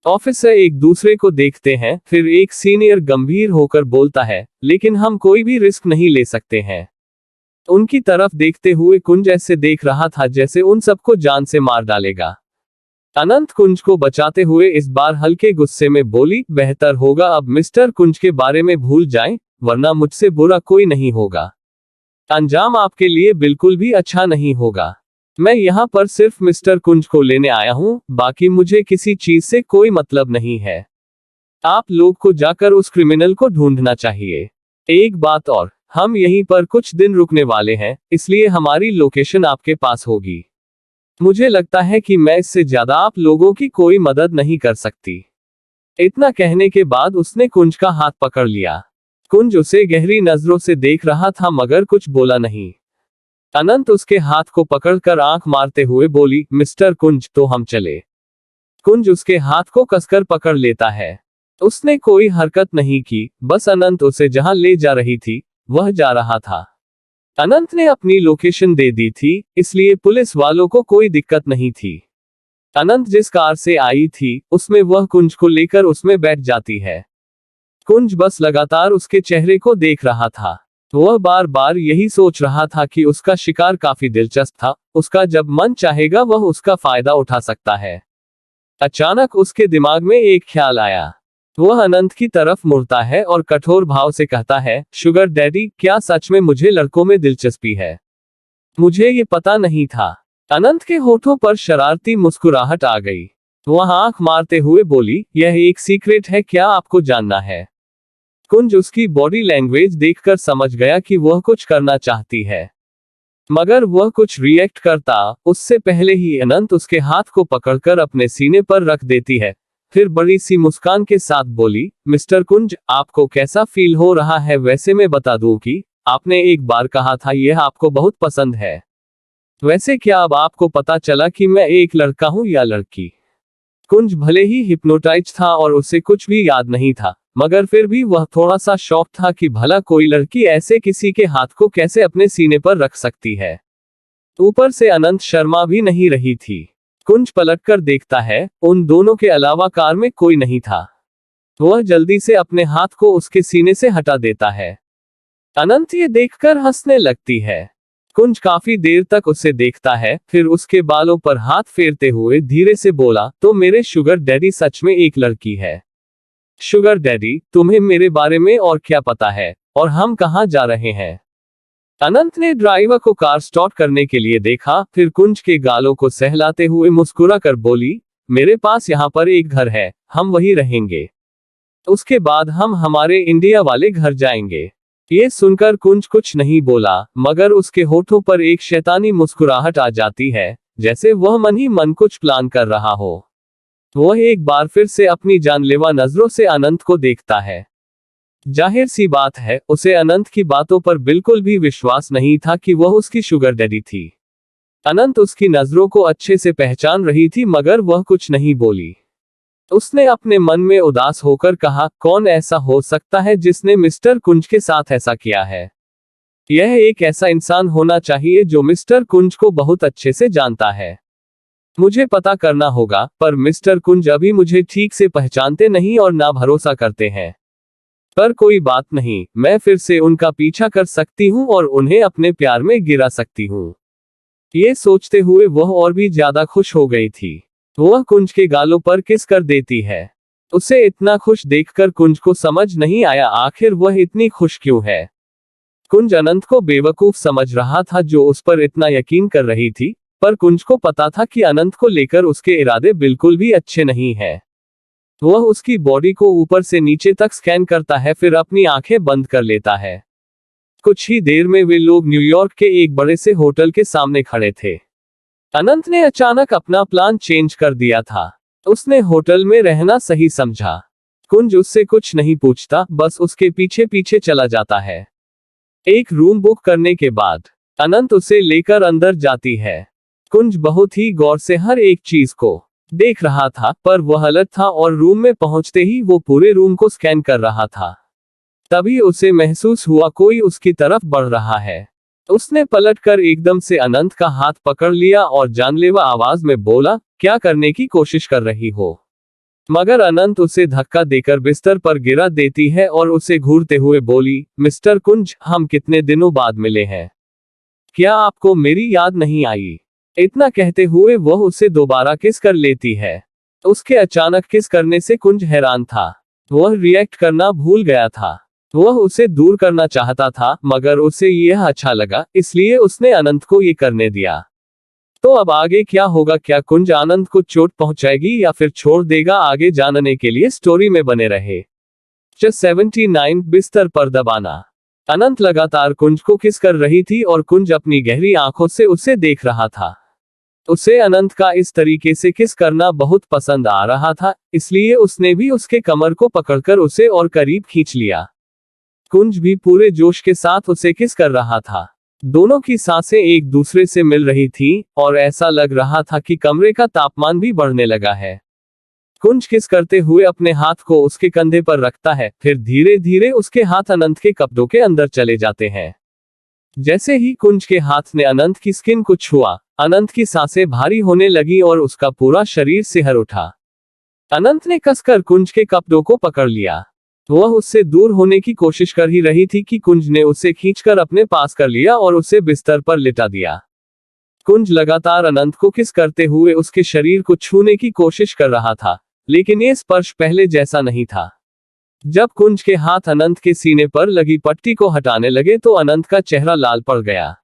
ऑफिसर एक दूसरे को देखते हैं, फिर एक सीनियर गंभीर होकर बोलता है, लेकिन हम कोई भी रिस्क नहीं ले सकते हैं। उनकी तरफ देखते हुए कुंज ऐसे देख रहा था जैसे उन सबको जान से मार डालेगा। अनंत कुंज को बचाते हुए इस बार हल्के गुस्से में बोली, बेहतर होगा अब मिस्टर कुंज के बारे में भूल जाएं, वरना मुझसे बुरा कोई नहीं होगा। अंजाम आपके लिए बिल्कुल भी अच्छा नहीं होगा। मैं यहाँ पर सिर्फ मिस्टर कुंज को लेने आया हूँ, बाकी मुझे किसी चीज से कोई मतलब नहीं है। आप लोग को जाकर उस क्रिमिनल को ढूंढना चाहिए। एक बात और, हम यहीं पर कुछ दिन रुकने वाले हैं, इसलिए हमारी लोकेशन आपके पास होगी। मुझे लगता है कि मैं इससे ज्यादा आप लोगों की कोई मदद नहीं कर सकती। इतना कहने के बाद उसने कुंज का हाथ पकड़ लिया। कुंज उसे गहरी नजरों से देख रहा था मगर कुछ बोला नहीं। अनंत उसके हाथ को पकड़कर आंख मारते हुए बोली, मिस्टर कुंज, तो हम चले। कुंज उसके हाथ को कसकर पकड़ लेता है। उसने कोई हरकत नहीं की, बस अनंत उसे जहां ले जा रही थी वह जा रहा था। अनंत ने अपनी लोकेशन दे दी थी, इसलिए पुलिस वालों को कोई दिक्कत नहीं थी। अनंत जिस कार से आई थी उसमें वह कुंज को लेकर उसमें बैठ जाती है। कुंज बस लगातार उसके चेहरे को देख रहा था। वह बार बार यही सोच रहा था कि उसका शिकार काफी दिलचस्प था, उसका जब मन चाहेगा वह उसका फायदा उठा सकता है। अचानक उसके दिमाग में एक ख्याल आया। वह अनंत की तरफ मुड़ता है और कठोर भाव से कहता है, शुगर डैडी, क्या सच में मुझे लड़कों में दिलचस्पी है? मुझे ये पता नहीं था। अनंत के होठों पर शरारती मुस्कुराहट आ गई। वह आंख मारते हुए बोली, यह एक सीक्रेट है, क्या आपको जानना है? कुंज उसकी बॉडी लैंग्वेज देखकर समझ गया कि वह कुछ करना चाहती है, मगर वह कुछ रिएक्ट करता उससे पहले ही अनंत उसके हाथ को पकड़कर अपने सीने पर रख देती है। फिर बड़ी सी मुस्कान के साथ बोली, मिस्टर कुंज, आपको कैसा फील हो रहा है? वैसे मैं बता दूं कि आपने एक बार कहा था यह आपको बहुत पसंद है। वैसे क्या अब आपको पता चला कि मैं एक लड़का हूं या लड़की? कुंज भले ही हिप्नोटाइज था और उसे कुछ भी याद नहीं था, मगर फिर भी वह थोड़ा सा शॉक था कि भला कोई लड़की ऐसे किसी के हाथ को कैसे अपने सीने पर रख सकती है। ऊपर से अनंत शर्मा भी नहीं रही थी। कुंज पलटकर देखता है, उन दोनों के अलावा कार में कोई नहीं था। वह जल्दी से अपने हाथ को उसके सीने से हटा देता है। अनंत ये देखकर हंसने लगती है। कुंज काफी देर तक उसे देखता है, फिर उसके बालों पर हाथ फेरते हुए धीरे से बोला, तो मेरे शुगर डैडी सच में एक लड़की है? शुगर डैडी, तुम्हें मेरे बारे में और क्या पता है, और हम कहाँ जा रहे हैं? अनंत ने ड्राइवर को कार स्टार्ट करने के लिए देखा, फिर कुंज के गालों को सहलाते हुए मुस्कुरा कर बोली, मेरे पास यहाँ पर एक घर है, हम वहीं रहेंगे। उसके बाद हम हमारे इंडिया वाले घर जाएंगे। ये सुनकर कुंज कुछ नहीं बोला, मगर उसके होठों पर एक शैतानी मुस्कुराहट आ जाती है, जैसे वह मन ही मन कुछ प्लान कर रहा हो। वह एक बार फिर से अपनी जानलेवा नजरों से अनंत को देखता है। जाहिर सी बात है, उसे अनंत की बातों पर बिल्कुल भी विश्वास नहीं था कि वह उसकी शुगर डैडी थी। अनंत उसकी नजरों को अच्छे से पहचान रही थी, मगर वह कुछ नहीं बोली। उसने अपने मन में उदास होकर कहा, कौन ऐसा हो सकता है जिसने मिस्टर कुंज के साथ ऐसा किया है? यह एक ऐसा इंसान होना चाहिए जो मिस्टर कुंज को बहुत अच्छे से जानता है। मुझे पता करना होगा, पर मिस्टर कुंज अभी मुझे ठीक से पहचानते नहीं और ना भरोसा करते हैं। पर कोई बात नहीं, मैं फिर से उनका पीछा कर सकती हूँ और उन्हें अपने प्यार में गिरा सकती हूँ। ये सोचते हुए वह और भी ज्यादा खुश हो गई थी। वह कुंज के गालों पर किस कर देती है। उसे इतना खुश देखकर कुंज को समझ नहीं आया आखिर वह इतनी खुश क्यों है। कुंज अनंत को बेवकूफ समझ रहा था जो उस पर इतना यकीन कर रही थी, पर कुंज को पता था कि अनंत को लेकर उसके इरादे बिल्कुल भी अच्छे नहीं हैं। वह उसकी बॉडी को ऊपर से नीचे तक स्कैन करता है, फिर अपनी आंखें बंद कर लेता है। कुछ ही देर में वे लोग न्यूयॉर्क के एक बड़े से होटल के सामने खड़े थे। अनंत ने अचानक अपना प्लान चेंज कर दिया था। उसने होटल में रहना सही समझा। कुंज उससे कुछ नहीं पूछता, बस उसके पीछे पीछे चला जाता है। एक रूम बुक करने के बाद अनंत उसे लेकर अंदर जाती है। कुंज बहुत ही गौर से हर एक चीज को देख रहा था, पर वह अलर्ट था और रूम में पहुंचते ही वो पूरे रूम को स्कैन कर रहा था। तभी उसे महसूस हुआ कोई उसकी तरफ बढ़ रहा है। उसने पलटकर एकदम से अनंत का हाथ पकड़ लिया और जानलेवा आवाज में बोला, क्या करने की कोशिश कर रही हो? मगर अनंत उसे धक्का देकर बिस्तर पर गिरा देती है और उसे घूरते हुए बोली, मिस्टर कुंज, हम कितने दिनों बाद मिले हैं, क्या आपको मेरी याद नहीं आई? इतना कहते हुए वह उसे दोबारा किस कर लेती है। उसके अचानक किस करने से कुंज हैरान था। वह रिएक्ट करना भूल गया था। वह उसे दूर करना चाहता था, मगर उसे यह अच्छा लगा, इसलिए उसने अनंत को ये करने दिया। तो अब आगे क्या होगा, क्या कुंज अनंत को चोट पहुंचाएगी या फिर छोड़ देगा, आगे जानने के लिए स्टोरी में बने रहे। 79 बिस्तर पर दबाना। अनंत लगातार कुंज को किस कर रही थी और कुंज अपनी गहरी आंखों से उसे देख रहा था। उसे अनंत का इस तरीके से किस करना बहुत पसंद आ रहा था, इसलिए उसने भी उसके कमर को पकड़कर उसे और करीब खींच लिया। कुंज भी पूरे जोश के साथ उसे किस कर रहा था। दोनों की सांसें एक दूसरे से मिल रही थीं और ऐसा लग रहा था कि कमरे का तापमान भी बढ़ने लगा है। कुंज किस करते हुए अपने हाथ को उसके कंधे पर रखता है, फिर धीरे धीरे उसके हाथ अनंत के कपड़ों के अंदर चले जाते हैं। जैसे ही कुंज के हाथ ने अनंत की स्किन को छुआ, अनंत की सांसें भारी होने लगी और उसका पूरा शरीर सिहर उठा। अनंत ने कसकर कुंज के कपड़ों को पकड़ लिया। वह उससे दूर होने की कोशिश कर ही रही थी कि कुंज ने उसे खींचकर अपने पास कर लिया और उसे बिस्तर पर लिटा दिया। कुंज लगातार अनंत को किस करते हुए उसके शरीर को छूने की कोशिश कर रहा था, लेकिन ये स्पर्श पहले जैसा नहीं था। जब कुंज के हाथ अनंत के सीने पर लगी पट्टी को हटाने लगे तो अनंत का चेहरा लाल पड़ गया।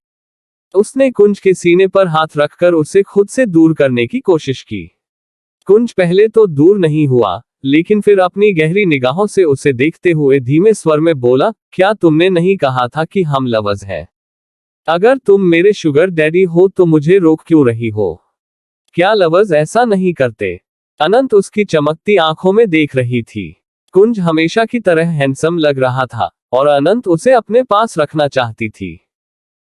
उसने कुंज के सीने पर हाथ रखकर उसे खुद से दूर करने की कोशिश की। कुंज पहले तो दूर नहीं हुआ, लेकिन फिर अपनी गहरी निगाहों से उसे देखते हुए धीमे स्वर में बोला, क्या तुमने नहीं कहा था कि हम लवर्स हैं? अगर तुम मेरे शुगर डैडी हो तो मुझे रोक क्यों रही हो? क्या लवर्स ऐसा नहीं करते? अनंत उसकी चमकती आंखों में देख रही थी। कुंज हमेशा की तरह हैंडसम लग रहा था और अनंत उसे अपने पास रखना चाहती थी।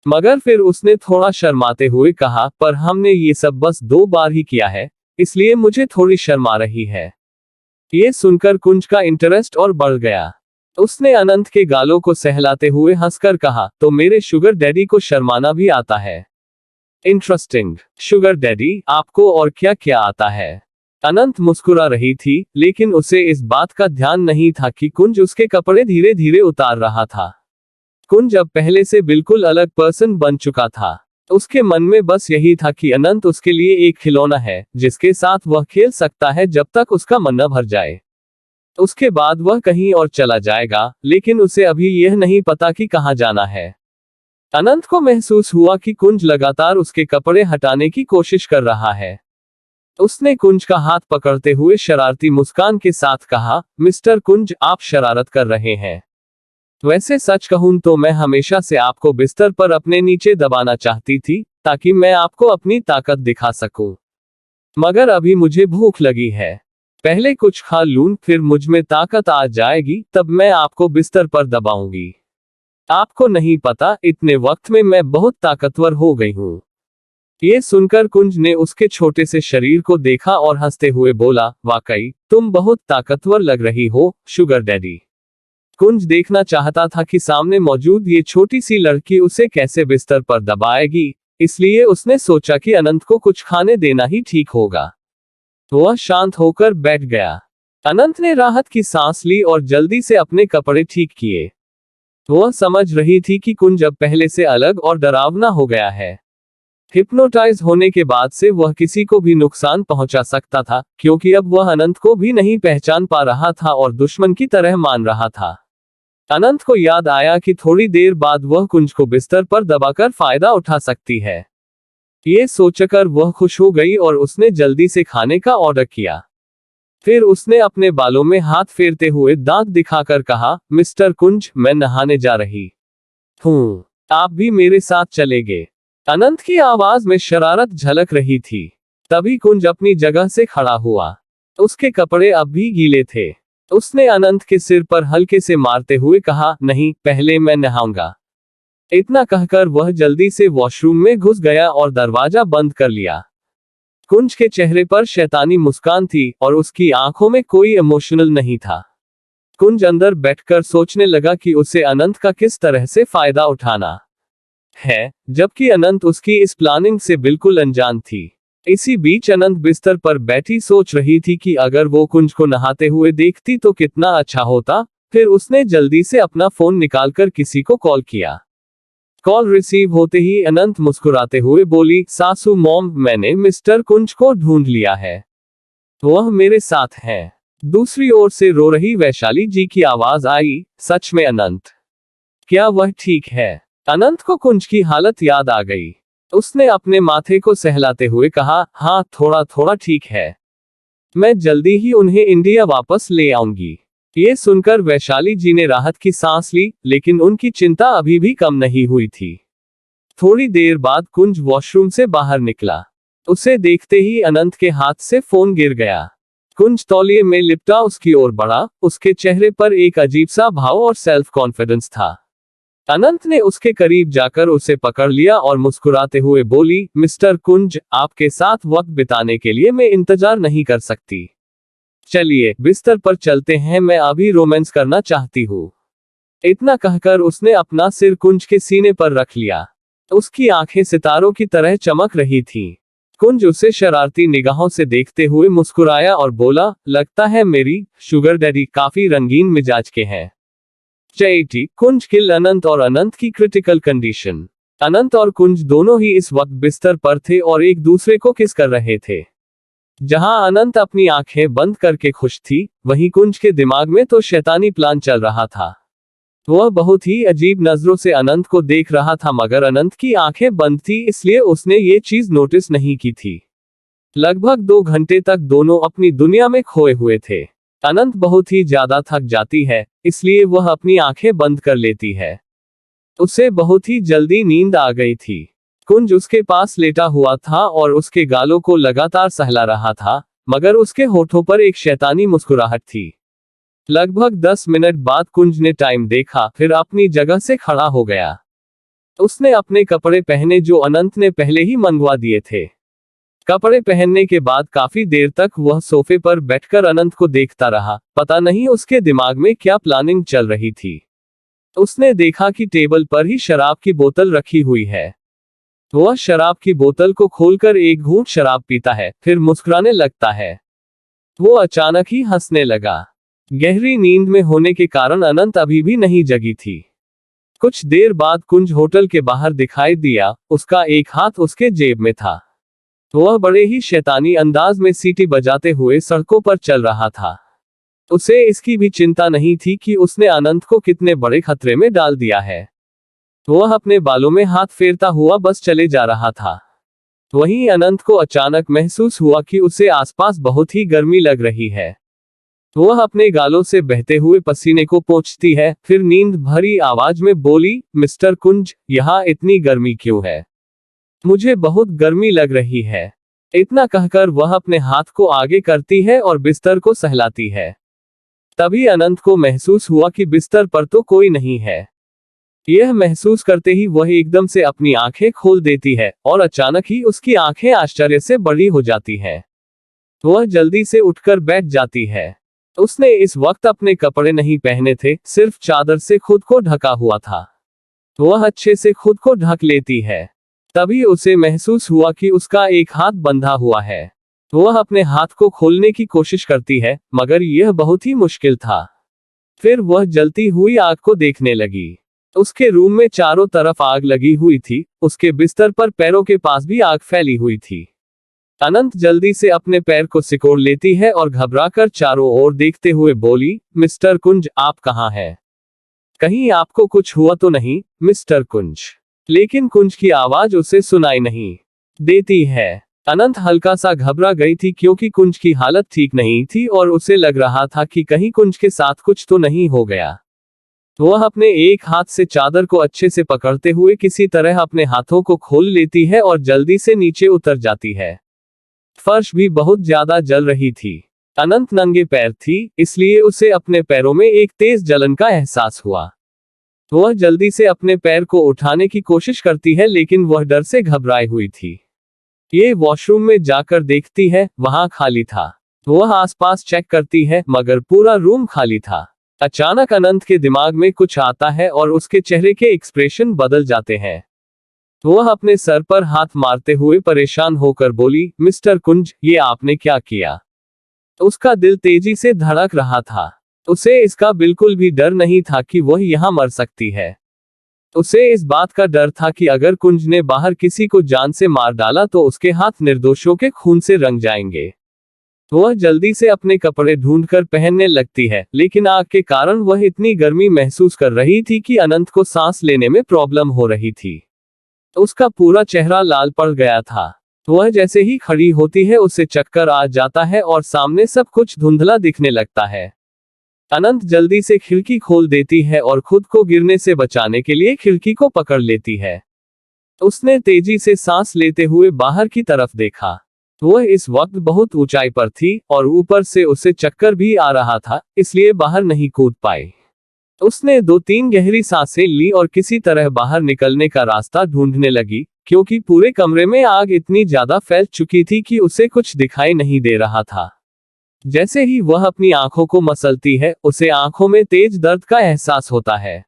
मगर फिर उसने थोड़ा शर्माते हुए कहा, पर हमने ये सब बस 2 बार ही किया है, इसलिए मुझे थोड़ी शर्म आ रही है। ये सुनकर कुंज का इंटरेस्ट और बढ़ गया। उसने अनंत के गालों को सहलाते हुए हंसकर कहा, तो मेरे शुगर डैडी को शर्माना भी आता है? इंटरेस्टिंग। शुगर डैडी, आपको और क्या क्या आता है? अनंत मुस्कुरा रही थी, लेकिन उसे इस बात का ध्यान नहीं था कि कुंज उसके कपड़े धीरे धीरे उतार रहा था। कुंज अब पहले से बिल्कुल अलग पर्सन बन चुका था। उसके मन में बस यही था कि अनंत उसके लिए एक खिलौना है, जिसके साथ वह खेल सकता है जब तक उसका मन न भर जाए। उसके बाद वह कहीं और चला जाएगा, लेकिन उसे अभी यह नहीं पता कि कहाँ जाना है। अनंत को महसूस हुआ कि कुंज लगातार उसके कपड़े हटाने की कोशिश कर रहा है। उसने कुंज का हाथ पकड़ते हुए शरारती मुस्कान के साथ कहा, मिस्टर कुंज, आप शरारत कर रहे हैं। वैसे सच कहूं तो मैं हमेशा से आपको बिस्तर पर अपने नीचे दबाना चाहती थी, ताकि मैं आपको अपनी ताकत दिखा सकूं। मगर अभी मुझे भूख लगी है। पहले कुछ खा लूं, फिर मुझ में ताकत आ जाएगी, तब मैं आपको बिस्तर पर दबाऊंगी। आपको नहीं पता, इतने वक्त में मैं बहुत ताकतवर हो गई हूं। ये सुनकर कुंज ने उसके छोटे से शरीर को देखा और हंसते हुए बोला, वाकई तुम बहुत ताकतवर लग रही हो, शुगर डैडी। कुंज देखना चाहता था कि सामने मौजूद ये छोटी सी लड़की उसे कैसे बिस्तर पर दबाएगी, इसलिए उसने सोचा कि अनंत को कुछ खाने देना ही ठीक होगा। वह शांत होकर बैठ गया। अनंत ने राहत की सांस ली और जल्दी से अपने कपड़े ठीक किए। वह समझ रही थी कि कुंज अब पहले से अलग और डरावना हो गया है। हिप्नोटाइज होने के बाद से वह किसी को भी नुकसान पहुंचा सकता था, क्योंकि अब वह अनंत को भी नहीं पहचान पा रहा था और दुश्मन की तरह मान रहा था। अनंत को याद आया कि थोड़ी देर बाद वह कुंज को बिस्तर पर दबाकर फायदा उठा सकती है। ये सोचकर वह खुश हो गई और उसने जल्दी से खाने का ऑर्डर किया। फिर उसने अपने बालों में हाथ फेरते हुए दांत दिखाकर कहा, मिस्टर कुंज, मैं नहाने जा रही हूँ, आप भी मेरे साथ चलेंगे? अनंत की आवाज में शरारत झलक रही थी। तभी कुंज अपनी जगह से खड़ा हुआ। उसके कपड़े अब भी गीले थे। उसने अनंत के सिर पर हल्के से मारते हुए कहा, नहीं, पहले मैं नहाऊंगा। इतना कहकर वह जल्दी से वॉशरूम में घुस गया और दरवाजा बंद कर लिया। कुंज के चेहरे पर शैतानी मुस्कान थी और उसकी आंखों में कोई इमोशनल नहीं था। कुंज अंदर बैठकर सोचने लगा कि उसे अनंत का किस तरह से फायदा उठाना है, जबकि अनंत उसकी इस प्लानिंग से बिल्कुल अनजान थी। इसी बीच अनंत बिस्तर पर बैठी सोच रही थी कि अगर वो कुंज को नहाते हुए देखती तो कितना अच्छा होता। फिर उसने जल्दी से अपना फोन निकालकर किसी को कॉल किया। कॉल रिसीव होते ही अनंत मुस्कुराते हुए बोली, सासू मॉम, मैंने मिस्टर कुंज को ढूंढ लिया है, वह मेरे साथ है। दूसरी ओर से रो रही वैशाली जी की आवाज आई, सच में अनंत? क्या वह ठीक है? अनंत को कुंज की हालत याद आ गई। उसने अपने माथे को सहलाते हुए कहा, हाँ थोड़ा थोड़ा ठीक है। मैं जल्दी ही उन्हें इंडिया वापस ले आऊंगी। ये सुनकर वैशाली जी ने राहत की सांस ली, लेकिन उनकी चिंता अभी भी कम नहीं हुई थी। थोड़ी देर बाद कुंज वॉशरूम से बाहर निकला। उसे देखते ही अनंत के हाथ से फोन गिर गया। कुंज तौलिए में लिपटा उसकी ओर बढ़ा, उसके चेहरे पर एक अजीब सा भाव और सेल्फ कॉन्फिडेंस था। अनंत ने उसके करीब जाकर उसे पकड़ लिया और मुस्कुराते हुए बोली, मिस्टर कुंज, आपके साथ वक्त बिताने के लिए मैं इंतजार नहीं कर सकती। चलिए बिस्तर पर चलते हैं, मैं अभी रोमांस करना चाहती हूँ। इतना कहकर उसने अपना सिर कुंज के सीने पर रख लिया। उसकी आंखें सितारों की तरह चमक रही थीं। कुंज उसे शरारती निगाहों से देखते हुए मुस्कुराया और बोला, लगता है मेरी शुगर डैडी काफी रंगीन मिजाज के हैं। चैटी, कुंज किल अनंत और अनंत की क्रिटिकल कंडीशन। अनंत और कुंज दोनों ही इस वक्त बिस्तर पर थे और एक दूसरे को किस कर रहे थे। जहां अनंत अपनी आंखें बंद करके खुश थी, वहीं कुंज के दिमाग में तो शैतानी प्लान चल रहा था। वह बहुत ही अजीब नजरों से अनंत को देख रहा था, मगर अनंत की आंखें बंद थी, इसलिए उसने ये चीज नोटिस नहीं की थी। लगभग 2 घंटे तक दोनों अपनी दुनिया में खोए हुए थे। अनंत बहुत ही ज्यादा थक जाती है, इसलिए वह अपनी आंखें बंद कर लेती है। उसे बहुत ही जल्दी नींद आ गई थी। कुंज उसके पास लेटा हुआ था और उसके गालों को लगातार सहला रहा था, मगर उसके होठों पर एक शैतानी मुस्कुराहट थी। लगभग 10 मिनट बाद कुंज ने टाइम देखा, फिर अपनी जगह से खड़ा हो गया। उसने अपने कपड़े पहने जो अनंत ने पहले ही मंगवा दिए थे। कपड़े पहनने के बाद काफी देर तक वह सोफे पर बैठकर अनंत को देखता रहा। पता नहीं उसके दिमाग में क्या प्लानिंग चल रही थी। उसने देखा कि टेबल पर ही शराब की बोतल रखी हुई है। वह शराब की बोतल को खोलकर एक घूंट शराब पीता है, फिर मुस्कुराने लगता है। वो अचानक ही हंसने लगा। गहरी नींद में होने के कारण अनंत अभी भी नहीं जगी थी। कुछ देर बाद कुंज होटल के बाहर दिखाई दिया, उसका एक हाथ उसके जेब में था। वह बड़े ही शैतानी अंदाज में सीटी बजाते हुए सड़कों पर चल रहा था। उसे इसकी भी चिंता नहीं थी कि उसने अनंत को कितने बड़े खतरे में डाल दिया है। वह अपने बालों में हाथ फेरता हुआ बस चले जा रहा था। वहीं अनंत को अचानक महसूस हुआ कि उसे आसपास बहुत ही गर्मी लग रही है। वह अपने गालों से बहते हुए पसीने को पोंछती है, फिर नींद भरी आवाज में बोली, मिस्टर कुंज, यहाँ इतनी गर्मी क्यों है? मुझे बहुत गर्मी लग रही है। इतना कहकर वह अपने हाथ को आगे करती है और बिस्तर को सहलाती है। तभी अनंत को महसूस हुआ कि बिस्तर पर तो कोई नहीं है। यह महसूस करते ही वह एकदम से अपनी आंखें खोल देती है और अचानक ही उसकी आंखें आश्चर्य से बड़ी हो जाती हैं। वह जल्दी से उठकर बैठ जाती है। उसने इस वक्त अपने कपड़े नहीं पहने थे, सिर्फ चादर से खुद को ढका हुआ था। वह अच्छे से खुद को ढक लेती है। तभी उसे महसूस हुआ कि उसका एक हाथ बंधा हुआ है। वह अपने हाथ को खोलने की कोशिश करती है, मगर यह बहुत ही मुश्किल था। फिर वह जलती हुई आग को देखने लगी। उसके रूम में चारों तरफ आग लगी हुई थी, उसके बिस्तर पर पैरों के पास भी आग फैली हुई थी। अनंत जल्दी से अपने पैर को सिकोड़ लेती है और घबराकर चारों ओर देखते हुए बोली, मिस्टर कुंज, आप कहाँ हैं? कहीं आपको कुछ हुआ तो नहीं, मिस्टर कुंज? लेकिन कुंज की आवाज उसे सुनाई नहीं देती है। अनंत हल्का सा घबरा गई थी, क्योंकि कुंज की हालत ठीक नहीं थी और उसे लग रहा था कि कहीं कुंज के साथ कुछ तो नहीं हो गया। वह अपने एक हाथ से चादर को अच्छे से पकड़ते हुए किसी तरह अपने हाथों को खोल लेती है और जल्दी से नीचे उतर जाती है। फर्श भी बहुत ज्यादा जल रही थी। अनंत नंगे पैर थी, इसलिए उसे अपने पैरों में एक तेज जलन का एहसास हुआ। वह जल्दी से अपने पैर को उठाने की कोशिश करती है, लेकिन वह डर से घबराई हुई थी। ये वॉशरूम में जाकर देखती है, वहां खाली था। वह आसपास चेक करती है, मगर पूरा रूम खाली था। अचानक अनंत के दिमाग में कुछ आता है और उसके चेहरे के एक्सप्रेशन बदल जाते हैं। वह अपने सर पर हाथ मारते हुए परेशान होकर बोली, मिस्टर कुंज, ये आपने क्या किया? उसका दिल तेजी से धड़क रहा था। उसे इसका बिल्कुल भी डर नहीं था कि वह यहाँ मर सकती है। उसे इस बात का डर था कि अगर कुंज ने बाहर किसी को जान से मार डाला तो उसके हाथ निर्दोषों के खून से रंग जाएंगे। वह जल्दी से अपने कपड़े ढूंढकर पहनने लगती है, लेकिन आग के कारण वह इतनी गर्मी महसूस कर रही थी कि अनंत को सांस लेने में प्रॉब्लम हो रही थी। उसका पूरा चेहरा लाल पड़ गया था। वह जैसे ही खड़ी होती है उसे चक्कर आ जाता है और सामने सब कुछ धुंधला दिखने लगता है। अनंत जल्दी से खिड़की खोल देती है और खुद को गिरने से बचाने के लिए खिड़की को पकड़ लेती है। उसने तेजी से सांस लेते हुए बाहर की तरफ देखा। वह इस वक्त बहुत ऊंचाई पर थी और ऊपर से उसे चक्कर भी आ रहा था, इसलिए बाहर नहीं कूद पाई। उसने 2-3 गहरी सांसें ली और किसी तरह बाहर निकलने का रास्ता ढूंढने लगी, क्योंकि पूरे कमरे में आग इतनी ज्यादा फैल चुकी थी कि उसे कुछ दिखाई नहीं दे रहा था। जैसे ही वह अपनी आंखों को मसलती है, उसे आंखों में तेज दर्द का एहसास होता है।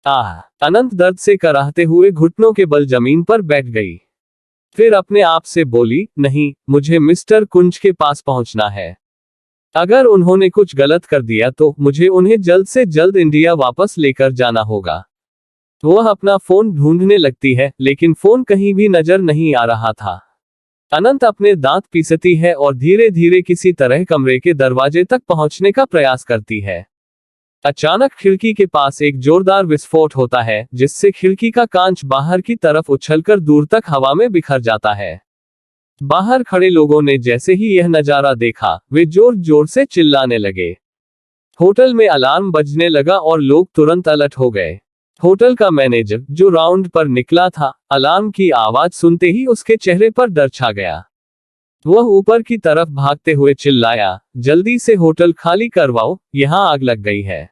अनंत दर्द से कराहते हुए घुटनों के बल जमीन पर बैठ गई। फिर अपने आप से बोली, नहीं, मुझे मिस्टर कुंज के पास पहुंचना है। अगर उन्होंने कुछ गलत कर दिया तो मुझे उन्हें जल्द से जल्द इंडिया वापस लेकर जाना होगा। वह अपना फोन ढूंढने लगती है, लेकिन फोन कहीं भी नजर नहीं आ रहा था। अनंत अपने दांत पीसती है और धीरे धीरे किसी तरह कमरे के दरवाजे तक पहुंचने का प्रयास करती है। अचानक खिड़की के पास एक जोरदार विस्फोट होता है, जिससे खिड़की का कांच बाहर की तरफ उछलकर दूर तक हवा में बिखर जाता है। बाहर खड़े लोगों ने जैसे ही यह नजारा देखा, वे जोर जोर से चिल्लाने लगे। होटल में अलार्म बजने लगा और लोग तुरंत अलर्ट हो गए। होटल का मैनेजर, जो राउंड पर निकला था, अलार्म की आवाज सुनते ही उसके चेहरे पर डर छा गया। वह ऊपर की तरफ भागते हुए चिल्लाया, जल्दी से होटल खाली करवाओ, यहाँ आग लग गई है।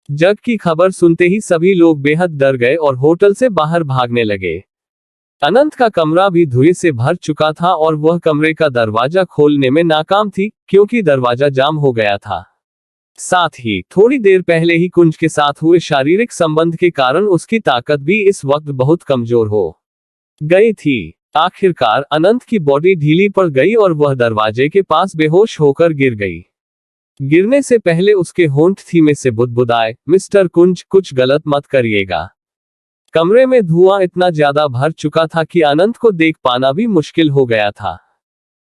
जग की खबर सुनते ही सभी लोग बेहद डर गए और होटल से बाहर भागने लगे। अनंत का कमरा भी धुएं से भर चुका था और वह कमरे का दरवाजा खोलने में नाकाम थी, क्योंकि दरवाजा जाम हो गया था। साथ ही थोड़ी देर पहले ही कुंज के साथ हुए शारीरिक संबंध के कारण उसकी ताकत भी इस वक्त बहुत कमजोर हो गई थी। आखिरकार अनंत की बॉडी ढीली पड़ गई और वह दरवाजे के पास बेहोश होकर गिर गई। गिरने से पहले उसके होंठ थीमे से बुदबुदाए, मिस्टर कुंज, कुछ गलत मत करिएगा। कमरे में धुआं इतना ज्यादा भर चुका था कि अनंत को देख पाना भी मुश्किल हो गया था।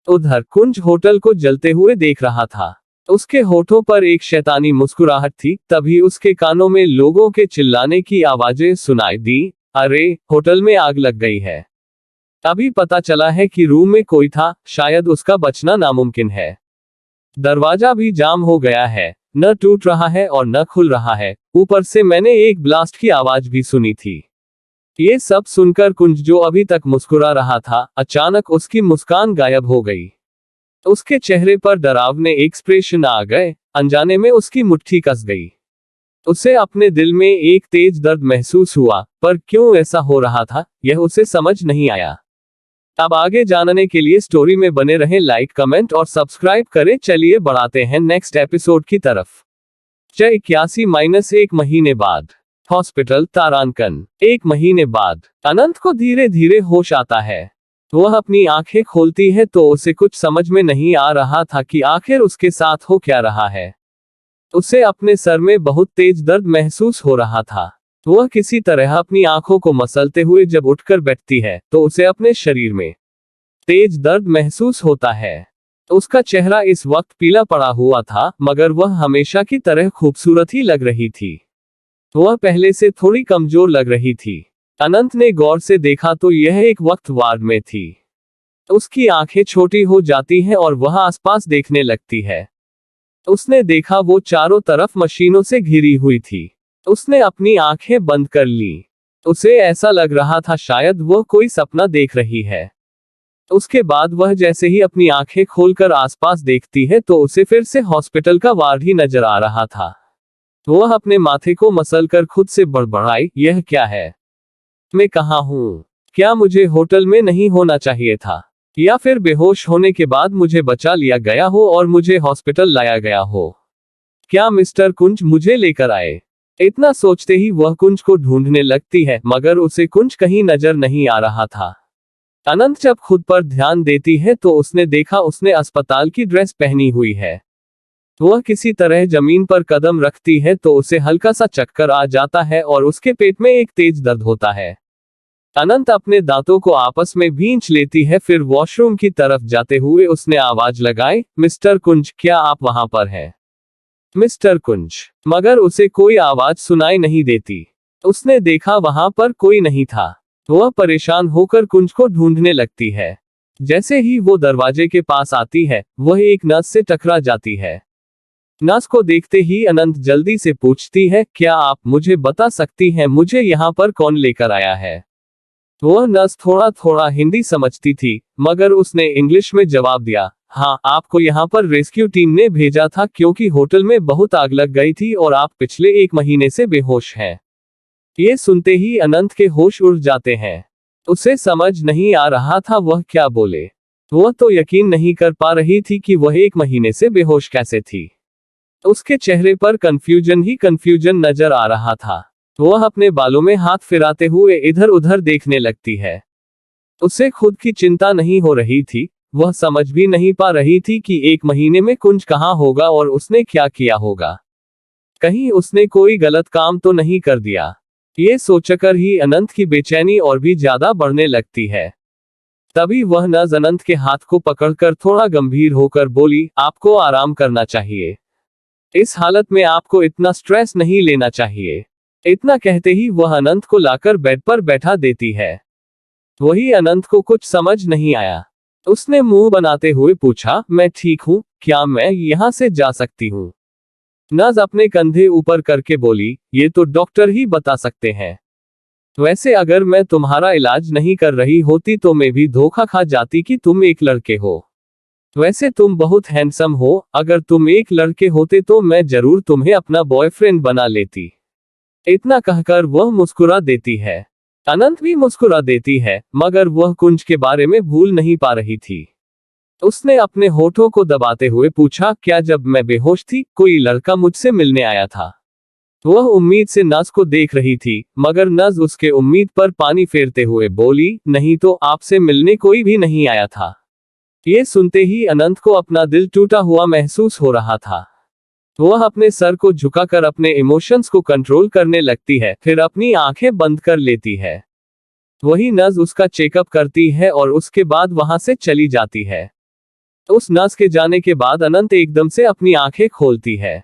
उधर कुंज होटल को जलते हुए देख रहा था। उसके होठों पर एक शैतानी मुस्कुराहट थी। तभी उसके कानों में लोगों के चिल्लाने की आवाजें सुनाई दी, अरे, होटल में आग लग गई है। अभी पता चला है कि रूम में कोई था, शायद उसका बचना नामुमकिन है। दरवाजा भी जाम हो गया है, न टूट रहा है और न खुल रहा है। ऊपर से मैंने एक ब्लास्ट की आवाज भी सुनी थी। ये सब सुनकर कुंज, जो अभी तक मुस्कुरा रहा था, अचानक उसकी मुस्कान गायब हो गई। उसके चेहरे पर डरावने एक्सप्रेशन आ गए। अनजाने में उसकी मुट्ठी कस गई। उसे अपने दिल में एक तेज दर्द महसूस हुआ, पर क्यों ऐसा हो रहा था, यह उसे समझ नहीं आया। अब आगे जानने के लिए स्टोरी में बने रहें। लाइक, कमेंट और सब्सक्राइब करें। चलिए बढ़ाते हैं नेक्स्ट एपिसोड की तरफ। 81-1 महीने बाद हॉस्पिटल तारांकन। 1 महीने बाद अनंत को धीरे धीरे होश आता है। वह अपनी आंखें खोलती है तो उसे कुछ समझ में नहीं आ रहा था कि आखिर उसके साथ हो क्या रहा है। उसे अपने सर में बहुत तेज दर्द महसूस हो रहा था। वह किसी तरह अपनी आंखों को मसलते हुए जब उठकर बैठती है तो उसे अपने शरीर में तेज दर्द महसूस होता है। उसका चेहरा इस वक्त पीला पड़ा हुआ था, मगर वह हमेशा की तरह खूबसूरत ही लग रही थी। वह पहले से थोड़ी कमजोर लग रही थी। अनंत ने गौर से देखा तो यह एक वक्त वार्ड में थी। उसकी आंखें छोटी हो जाती हैं और वह आसपास देखने लगती है। उसने देखा वो चारों तरफ मशीनों से घिरी हुई थी। उसने अपनी आंखें बंद कर ली। उसे ऐसा लग रहा था शायद वह कोई सपना देख रही है। उसके बाद वह जैसे ही अपनी आंखें खोलकर आसपास देखती है तो उसे फिर से हॉस्पिटल का वार्ड ही नजर आ रहा था। वह अपने माथे को मसलकर खुद से बड़बड़ाई, यह क्या है? मैं कहाँ हूँ? क्या मुझे होटल में नहीं होना चाहिए था? या फिर बेहोश होने के बाद मुझे बचा लिया गया हो और मुझे हॉस्पिटल लाया गया हो? क्या मिस्टर कुंज मुझे लेकर आए? इतना सोचते ही वह कुंज को ढूंढने लगती है, मगर उसे कुंज कहीं नजर नहीं आ रहा था। अनंत जब खुद पर ध्यान देती है तो उसने देखा उसने अस्पताल की ड्रेस पहनी हुई है। वह किसी तरह जमीन पर कदम रखती है तो उसे हल्का सा चक्कर आ जाता है और उसके पेट में एक तेज दर्द होता है। अनंत अपने दांतों को आपस में भींच लेती है। फिर वॉशरूम की तरफ जाते हुए उसने आवाज लगाई, मिस्टर कुंज, क्या आप वहां पर हैं? मिस्टर कुंज। मगर उसे कोई आवाज सुनाई नहीं देती। उसने देखा वहां पर कोई नहीं था। वह परेशान होकर कुंज को ढूंढने लगती है। जैसे ही वो दरवाजे के पास आती है, वह एक नर्स से टकरा जाती है। नर्स को देखते ही अनंत जल्दी से पूछती है, क्या आप मुझे बता सकती हैं मुझे यहाँ पर कौन लेकर आया है? वह नर्स थोड़ा थोड़ा हिंदी समझती थी, मगर उसने इंग्लिश में जवाब दिया, हाँ, आपको यहाँ पर रेस्क्यू टीम ने भेजा था क्योंकि होटल में बहुत आग लग गई थी और आप पिछले 1 महीने से बेहोश हैं। ये सुनते ही अनंत के होश उड़ जाते हैं। उसे समझ नहीं आ रहा था वह क्या बोले। वह तो यकीन नहीं कर पा रही थी कि वह 1 महीने से बेहोश कैसे थी। उसके चेहरे पर कंफ्यूजन ही कंफ्यूजन नजर आ रहा था। वह अपने बालों में हाथ फिराते हुए इधर उधर देखने लगती है। उसे खुद की चिंता नहीं हो रही थी, वह समझ भी नहीं पा रही थी कि 1 महीने में कुंज कहाँ होगा और उसने क्या किया होगा। कहीं उसने कोई गलत काम तो नहीं कर दिया। ये सोचकर ही अनंत की बेचैनी और भी ज्यादा बढ़ने लगती है। तभी वह नर्स अनंत के हाथ को पकड़कर थोड़ा गंभीर होकर बोली, आपको आराम करना चाहिए। इस हालत में आपको इतना स्ट्रेस नहीं लेना चाहिए। इतना कहते ही वह अनंत को लाकर बेड पर बैठा देती है। वही अनंत को कुछ समझ नहीं आया। उसने मुंह बनाते हुए पूछा, मैं ठीक हूँ, क्या मैं यहाँ से जा सकती हूँ? नर्स अपने कंधे ऊपर करके बोली, ये तो डॉक्टर ही बता सकते हैं। वैसे अगर मैं तुम्हारा इलाज नहीं कर रही होती तो मैं भी धोखा खा जाती कि तुम एक लड़के हो। वैसे तुम बहुत हैंडसम हो, अगर तुम एक लड़के होते तो मैं जरूर तुम्हें अपना बॉयफ्रेंड बना लेती। इतना कहकर वह मुस्कुरा देती है। अनंत भी मुस्कुरा देती है, मगर वह कुंज के बारे में भूल नहीं पा रही थी। उसने अपने होठों को दबाते हुए पूछा, क्या जब मैं बेहोश थी कोई लड़का मुझसे मिलने आया था? वह उम्मीद से नस को देख रही थी, मगर नस उसके उम्मीद पर पानी फेरते हुए बोली, नहीं तो आपसे मिलने कोई भी नहीं आया था। ये सुनते ही अनंत को अपना दिल टूटा हुआ महसूस हो रहा था। वह अपने सर को झुकाकर अपने इमोशंस को कंट्रोल करने लगती है, फिर अपनी आंखें बंद कर लेती है। वही नस उसका चेकअप करती है और उसके बाद वहां से चली जाती है। उस नस के जाने के बाद अनंत एकदम से अपनी आंखें खोलती है।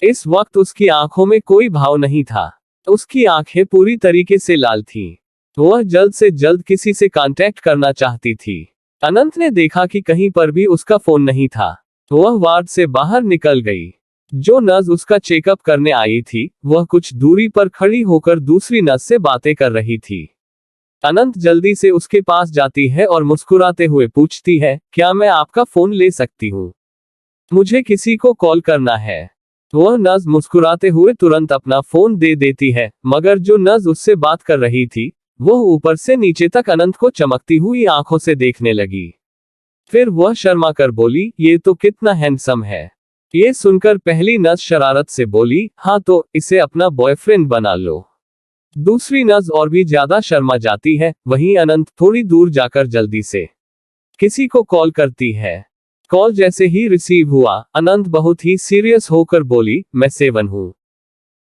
इस वक्त उसकी आंखों में कोई भाव नहीं था। उसकी आंखें पूरी तरीके से लाल थीं। वह जल्द से जल्द किसी से कांटेक्ट करना चाहती थी। अनंत ने देखा कि कहीं पर भी उसका फोन नहीं था। वह वार्ड से बाहर निकल गई। जो नर्स उसका चेकअप करने आई थी, वह कुछ दूरी पर खड़ी होकर दूसरी नर्स से बातें कर रही थी। अनंत जल्दी से उसके पास जाती है और मुस्कुराते हुए पूछती है, क्या मैं आपका फोन ले सकती हूँ? मुझे किसी को कॉल करना है। वह नर्स मुस्कुराते हुए तुरंत अपना फोन दे देती है, मगर जो नर्स उससे बात कर रही थी, वह ऊपर से नीचे तक अनंत को चमकती हुई आंखों से देखने लगी। फिर वह शर्मा कर बोली, ये तो कितना हैंडसम है। ये सुनकर पहली नर्स शरारत से बोली, हाँ तो इसे अपना बॉयफ्रेंड बना लो। दूसरी नर्स और भी ज्यादा शर्मा जाती है। वहीं अनंत थोड़ी दूर जाकर जल्दी से किसी को कॉल करती है। कॉल जैसे ही रिसीव हुआ, अनंत बहुत ही सीरियस होकर बोली, मैं सेवन हूँ।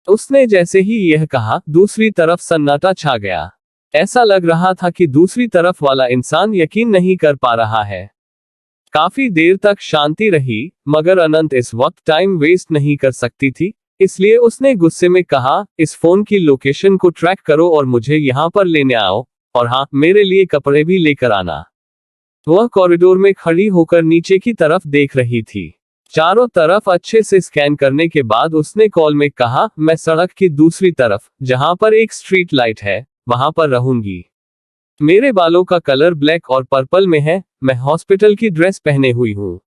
उसने जैसे ही यह कहा, दूसरी तरफ सन्नाटा छा गया। ऐसा लग रहा था कि दूसरी तरफ वाला इंसान यकीन नहीं कर पा रहा है। काफी देर तक शांति रही, मगर अनंत इस वक्त टाइम वेस्ट नहीं कर सकती थी, इसलिए उसने गुस्से में कहा, इस फोन की लोकेशन को ट्रैक करो और मुझे यहाँ पर लेने आओ, और हाँ, मेरे लिए कपड़े भी लेकर आना। वह कॉरिडोर में खड़ी होकर नीचे की तरफ देख रही थी। चारों तरफ अच्छे से स्कैन करने के बाद उसने कॉल में कहा, मैं सड़क की दूसरी तरफ, जहां पर एक स्ट्रीट लाइट है, वहां पर रहूंगी। मेरे बालों का कलर ब्लैक और पर्पल में है, मैं हॉस्पिटल की ड्रेस पहने हुई हूँ।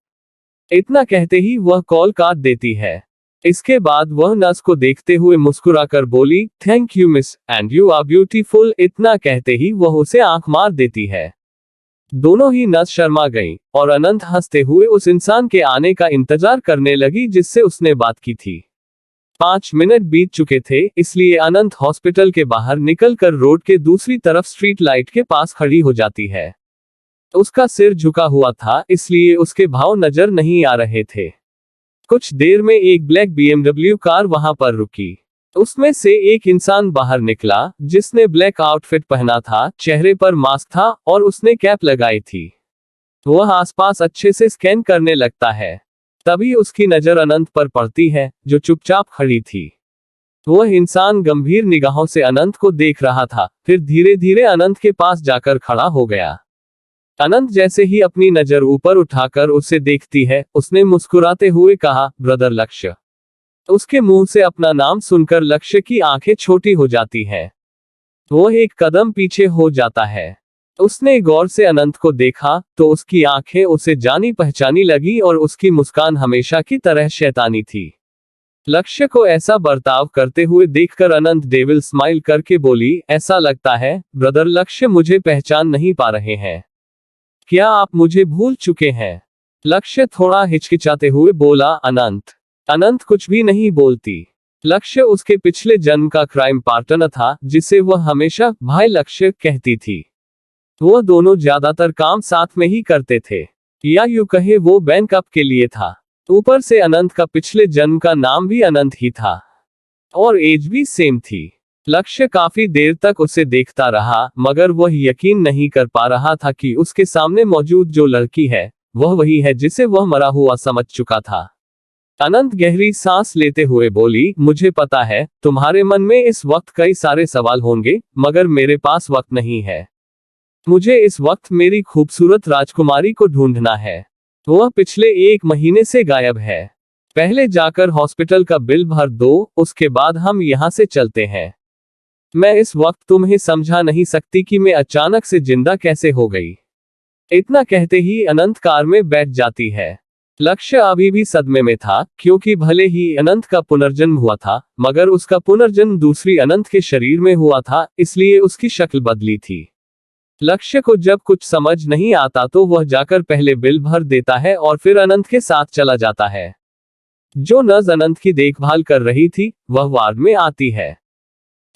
इतना कहते ही वह कॉल काट देती है। इसके बाद वह नर्स को देखते हुए मुस्कुराकर बोली, thank you miss, and you are beautiful. इतना कहते ही वह उसे आंख मार देती है। दोनों ही नर्स शर्मा गईं, और अनंत हंसते हुए उस इंसान के आने का इंतजार करने लगी जिससे उसने बात की थी। 5 मिनट बीत चुके थे, इसलिए अनंत हॉस्पिटल के बाहर निकलकर रोड के दूसरी तरफ स्ट्रीट लाइट के पास खड़ी हो जाती है। उसका सिर झुका हुआ था, इसलिए उसके भाव नजर नहीं आ रहे थे। कुछ देर में एक ब्लैक BMW कार वहां पर रुकी। उसमें से एक इंसान बाहर निकला, जिसने ब्लैक आउटफिट पहना था, चेहरे पर मास्क था और उसने कैप लगाई थी। वह आसपास अच्छे से स्कैन करने लगता है। तभी उसकी नजर अनंत पर पड़ती है, जो चुपचाप खड़ी थी। वह इंसान गंभीर निगाहों से अनंत को देख रहा था, फिर धीरे धीरे अनंत के पास जाकर खड़ा हो गया। अनंत जैसे ही अपनी नजर ऊपर उठाकर उसे देखती है, उसने मुस्कुराते हुए कहा, ब्रदर लक्ष्य। उसके मुंह से अपना नाम सुनकर लक्ष्य की आंखें छोटी हो जाती हैं। वह एक कदम पीछे हो जाता है। उसने गौर से अनंत को देखा तो उसकी आंखें उसे जानी पहचानी लगी और उसकी मुस्कान हमेशा की तरह शैतानी थी। लक्ष्य को ऐसा बर्ताव करते हुए देखकर अनंत डेविल स्माइल करके बोली, ऐसा लगता है ब्रदर लक्ष्य मुझे पहचान नहीं पा रहे हैं। क्या आप मुझे भूल चुके हैं? लक्ष्य थोड़ा हिचकिचाते हुए बोला, अनंत। अनंत कुछ भी नहीं बोलती। लक्ष्य उसके पिछले जन्म का क्राइम पार्टनर था, जिसे वह हमेशा भाई लक्ष्य कहती थी। वह दोनों ज्यादातर काम साथ में ही करते थे, या यूं कहे वो बैकअप के लिए था। ऊपर से अनंत का पिछले जन्म का नाम भी अनंत ही था और एज भी सेम थी। लक्ष्य काफी देर तक उसे देखता रहा, मगर वह यकीन नहीं कर पा रहा था कि उसके सामने मौजूद जो लड़की है वह वही है जिसे वह मरा हुआ समझ चुका था। अनंत गहरी सांस लेते हुए बोली, मुझे पता है तुम्हारे मन में इस वक्त कई सारे सवाल होंगे, मगर मेरे पास वक्त नहीं है। मुझे इस वक्त मेरी खूबसूरत राजकुमारी को ढूंढना है। वह पिछले 1 महीने से गायब है। पहले जाकर हॉस्पिटल का बिल भर दो, उसके बाद हम यहाँ से चलते हैं। मैं इस वक्त तुम्हें समझा नहीं सकती कि मैं अचानक से जिंदा कैसे हो गई। इतना कहते ही अनंत कार में बैठ जाती है। लक्ष्य अभी भी सदमे में था, क्योंकि भले ही अनंत का पुनर्जन्म हुआ था, मगर उसका पुनर्जन्म दूसरी अनंत के शरीर में हुआ था, इसलिए उसकी शक्ल बदली थी। लक्ष्य को जब कुछ समझ नहीं आता तो वह जाकर पहले बिल भर देता है और फिर अनंत के साथ चला जाता है। जो नर्स अनंत की देखभाल कर रही थी वह वार्ड में आती है।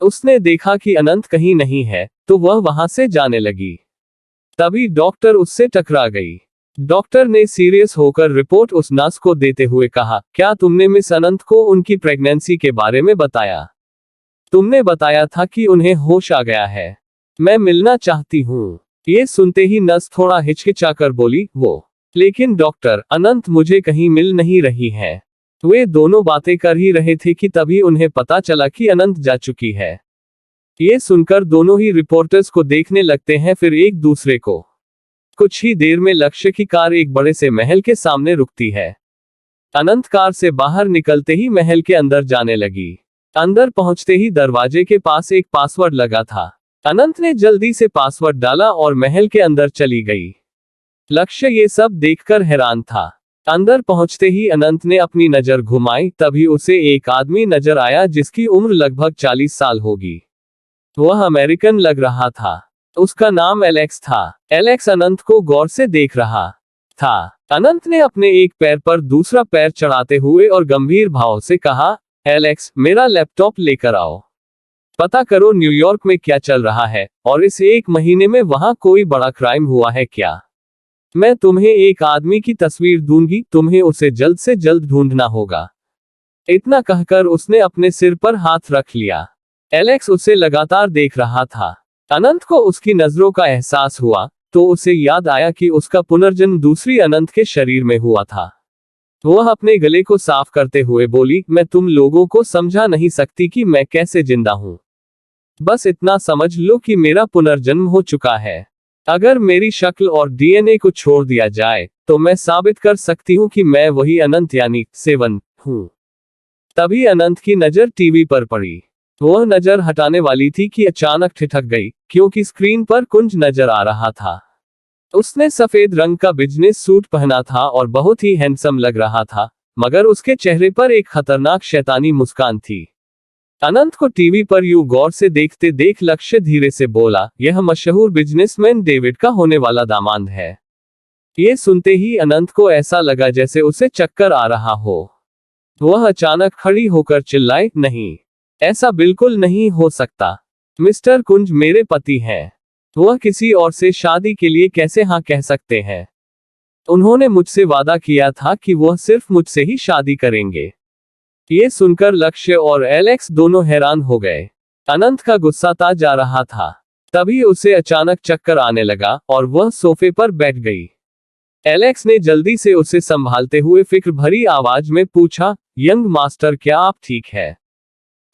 उसने देखा कि अनंत कहीं नहीं है तो वह वहां से जाने लगी। तभी डॉक्टर उससे टकरा गई। डॉक्टर ने सीरियस होकर रिपोर्ट उस नर्स को देते हुए कहा, क्या तुमने मिस अनंत को उनकी प्रेगनेंसी के बारे में बताया? तुमने बताया था कि उन्हें होश आ गया है। मैं मिलना चाहती हूँ। ये सुनते ही नर्स थोड़ा हिचकिचाकर बोली, वो। लेकिन डॉक्टर, अनंत मुझे कहीं मिल नहीं रही है। वे दोनों बातें कर ही रहे थे कि तभी उन्हें पता चला कि अनंत जा चुकी है। ये सुनकर दोनों ही रिपोर्टर्स को देखने लगते हैं, फिर एक दूसरे को। कुछ ही देर में लक्ष्य की कार एक बड़े से महल के सामने रुकती है। अनंत कार से बाहर निकलते ही महल के अंदर जाने लगी। अंदर पहुंचते ही दरवाजे के पास एक पासवर्ड लगा था। अनंत ने जल्दी से पासवर्ड डाला और महल के अंदर चली गई। लक्ष्य ये सब देखकर हैरान था। अंदर पहुंचते ही अनंत ने अपनी नजर घुमाई, तभी उसे एक आदमी नजर आया जिसकी उम्र लगभग 40 साल होगी। वह अमेरिकन लग रहा था। उसका नाम एलेक्स था। एलेक्स अनंत को गौर से देख रहा था। अनंत ने अपने एक पैर पर दूसरा पैर चढ़ाते हुए और गंभीर भाव से कहा, एलेक्स, मेरा लैपटॉप लेकर आओ। पता करो न्यूयॉर्क में क्या चल रहा है और इस 1 महीने में वहां कोई बड़ा क्राइम हुआ है क्या। मैं तुम्हें एक आदमी की तस्वीर दूंगी, तुम्हें उसे जल्द से जल्द ढूंढना होगा। इतना कहकर उसने अपने सिर पर हाथ रख लिया। एलेक्स उसे लगातार देख रहा था। अनंत को उसकी नजरों का एहसास हुआ तो उसे याद आया कि उसका पुनर्जन्म दूसरी अनंत के शरीर में हुआ था। वह अपने गले को साफ करते हुए बोली, मैं तुम लोगों को समझा नहीं सकती कि मैं कैसे जिंदा हूं। बस इतना समझ लो कि मेरा पुनर्जन्म हो चुका है। अगर मेरी शक्ल और डीएनए को छोड़ दिया जाए तो मैं साबित कर सकती हूँ कि मैं वही अनंत यानी 7 हूँ। तभी अनंत की नजर टीवी पर पड़ी। वह नजर हटाने वाली थी कि अचानक ठिठक गई, क्योंकि स्क्रीन पर कुंज नजर आ रहा था। उसने सफेद रंग का बिजनेस सूट पहना था और बहुत ही हैंडसम लग रहा था, मगर उसके चेहरे पर एक खतरनाक शैतानी मुस्कान थी। अनंत को टीवी पर यूं गौर से देखते देख लक्ष्य धीरे से बोला, यह मशहूर बिजनेसमैन डेविड का होने वाला दामाद है। ये सुनते ही अनंत को ऐसा लगा जैसे उसे चक्कर आ रहा हो। वह अचानक खड़ी होकर चिल्लाई, नहीं, ऐसा बिल्कुल नहीं हो सकता। मिस्टर कुंज मेरे पति हैं। वह किसी और से शादी के लिए कैसे हाँ कह सकते हैं? उन्होंने मुझसे वादा किया था कि वह सिर्फ मुझसे ही शादी करेंगे। ये सुनकर लक्ष्य और एलेक्स दोनों हैरान हो गए। अनंत का गुस्सा ता जा रहा था। तभी उसे अचानक चक्कर आने लगा और वह सोफे पर बैठ गई। एलेक्स ने जल्दी से उसे संभालते हुए फिक्र भरी आवाज में पूछा, यंग मास्टर क्या आप ठीक है?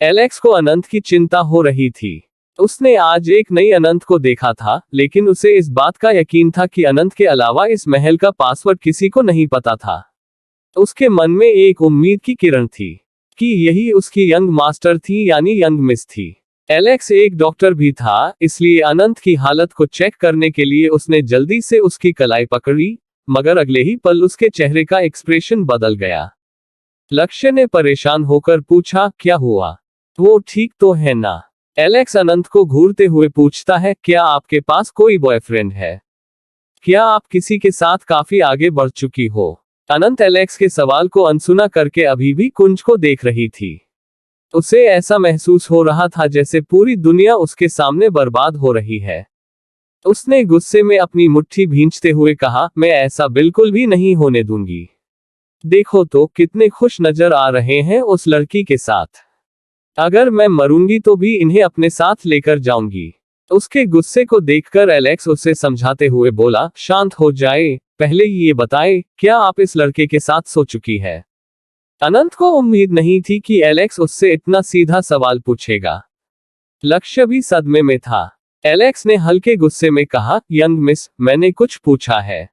एलेक्स को अनंत की चिंता हो रही थी। उसने आज एक नई अनंत को देखा था, लेकिन उसे इस बात का यकीन था कि अनंत के अलावा इस महल का पासवर्ड किसी को नहीं पता था। उसके मन में एक उम्मीद की किरण थी कि यही उसकी यंग मास्टर थी, यानी यंग मिस थी। एलेक्स एक डॉक्टर भी था, इसलिए अनंत की हालत को चेक करने के लिए उसने जल्दी से उसकी कलाई पकड़ी, मगर अगले ही पल उसके चेहरे का एक्सप्रेशन बदल गया। लक्ष्य ने परेशान होकर पूछा, क्या हुआ? वो ठीक तो है ना? एलेक्स अनंत को घूरते हुए पूछता है, क्या आपके पास कोई बॉयफ्रेंड है? क्या आप किसी के साथ काफी आगे बढ़ चुकी हो? अनंत एलेक्स के सवाल को अनसुना करके अभी भी कुंज को देख रही थी। उसे ऐसा महसूस हो रहा था जैसे पूरी दुनिया उसके सामने बर्बाद हो रही है। उसने गुस्से में अपनी मुट्ठी भींचते हुए कहा, मैं ऐसा बिल्कुल भी नहीं होने दूंगी। देखो तो कितने खुश नजर आ रहे हैं उस लड़की के साथ। अगर मैं मरूंगी तो भी इन्हें अपने साथ लेकर जाऊंगी। उसके गुस्से को देखकर एलेक्स उसे समझाते हुए बोला, शांत हो जाए, पहले ये बताए, क्या आप इस लड़के के साथ सो चुकी है? अनंत को उम्मीद नहीं थी कि एलेक्स उससे इतना सीधा सवाल पूछेगा। लक्ष्य भी सदमे में था। एलेक्स ने हल्के गुस्से में कहा, यंग मिस, मैंने कुछ पूछा है,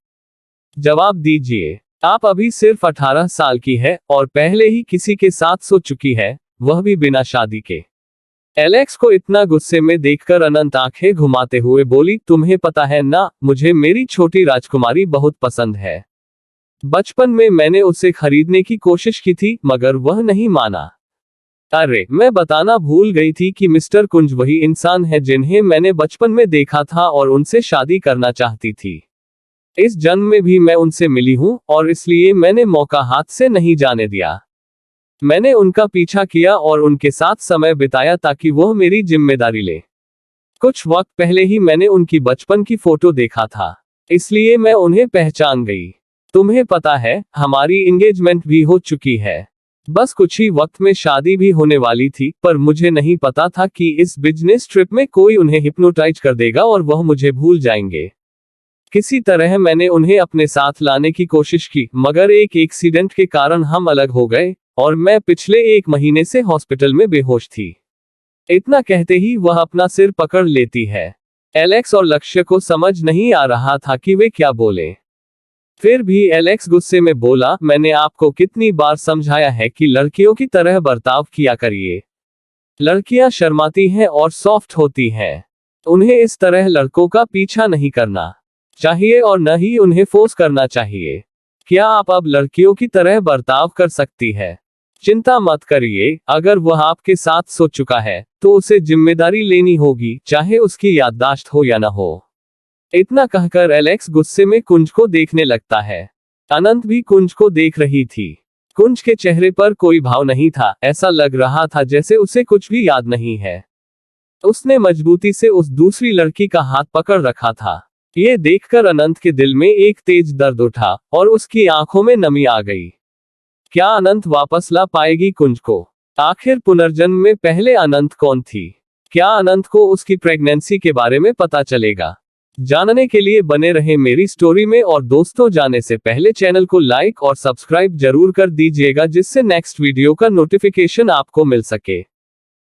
जवाब दीजिए। आप अभी सिर्फ 18 साल की है और पहले ही किसी के साथ सो चुकी है, वह भी बिना शादी के। एलेक्स को इतना गुस्से में देखकर अनंत आंखें घुमाते हुए बोली, तुम्हें पता है ना, मुझे मेरी छोटी राजकुमारी बहुत पसंद है। बचपन में मैंने उसे खरीदने की कोशिश की थी, मगर वह नहीं माना। अरे, मैं बताना भूल गई थी कि मिस्टर कुंज वही इंसान है जिन्हें मैंने बचपन में देखा था और उनसे शादी करना चाहती थी। इस जन्म में भी मैं उनसे मिली हूं और इसलिए मैंने मौका हाथ से नहीं जाने दिया। मैंने उनका पीछा किया और उनके साथ समय बिताया ताकि वह मेरी जिम्मेदारी ले। कुछ वक्त पहले ही मैंने उनकी बचपन की फोटो देखा था, इसलिए मैं उन्हें पहचान गई। तुम्हें पता है, हमारी एंगेजमेंट भी हो चुकी है। बस कुछ ही वक्त में शादी भी होने वाली थी, पर मुझे नहीं पता था कि इस बिजनेस ट्रिप में कोई उन्हें हिप्नोटाइज कर देगा और वह मुझे भूल जाएंगे। किसी तरह मैंने उन्हें अपने साथ लाने की कोशिश की, मगर एक एक्सीडेंट के कारण हम अलग हो गए और मैं पिछले 1 महीने से हॉस्पिटल में बेहोश थी। इतना कहते ही वह अपना सिर पकड़ लेती है। एलेक्स और लक्ष्य को समझ नहीं आ रहा था कि वे क्या बोले। फिर भी एलेक्स गुस्से में बोला, मैंने आपको कितनी बार समझाया है कि लड़कियों की तरह बर्ताव किया करिए। लड़कियां शर्माती हैं और सॉफ्ट होती हैं। उन्हें इस तरह लड़कों का पीछा नहीं करना चाहिए और न ही उन्हें फोर्स करना चाहिए। क्या आप अब लड़कियों की तरह बर्ताव कर सकती है? चिंता मत करिए, अगर वह आपके साथ सो चुका है तो उसे जिम्मेदारी लेनी होगी, चाहे उसकी याददाश्त हो या न हो। इतना कहकर एलेक्स गुस्से में कुंज को देखने लगता है। अनंत भी कुंज को देख रही थी। कुंज के चेहरे पर कोई भाव नहीं था, ऐसा लग रहा था जैसे उसे कुछ भी याद नहीं है। उसने मजबूती से उस दूसरी लड़की का हाथ पकड़ रखा था। ये देखकर अनंत के दिल में एक तेज दर्द उठा और उसकी आंखों में नमी आ गई। क्या अनंत वापस ला पाएगी कुंज को? आखिर पुनर्जन्म में पहले अनंत कौन थी? क्या अनंत को उसकी प्रेगनेंसी के बारे में पता चलेगा? जानने के लिए बने रहे मेरी स्टोरी में, और दोस्तों, जाने से पहले चैनल को लाइक और सब्सक्राइब जरूर कर दीजिएगा, जिससे नेक्स्ट वीडियो का नोटिफिकेशन आपको मिल सके।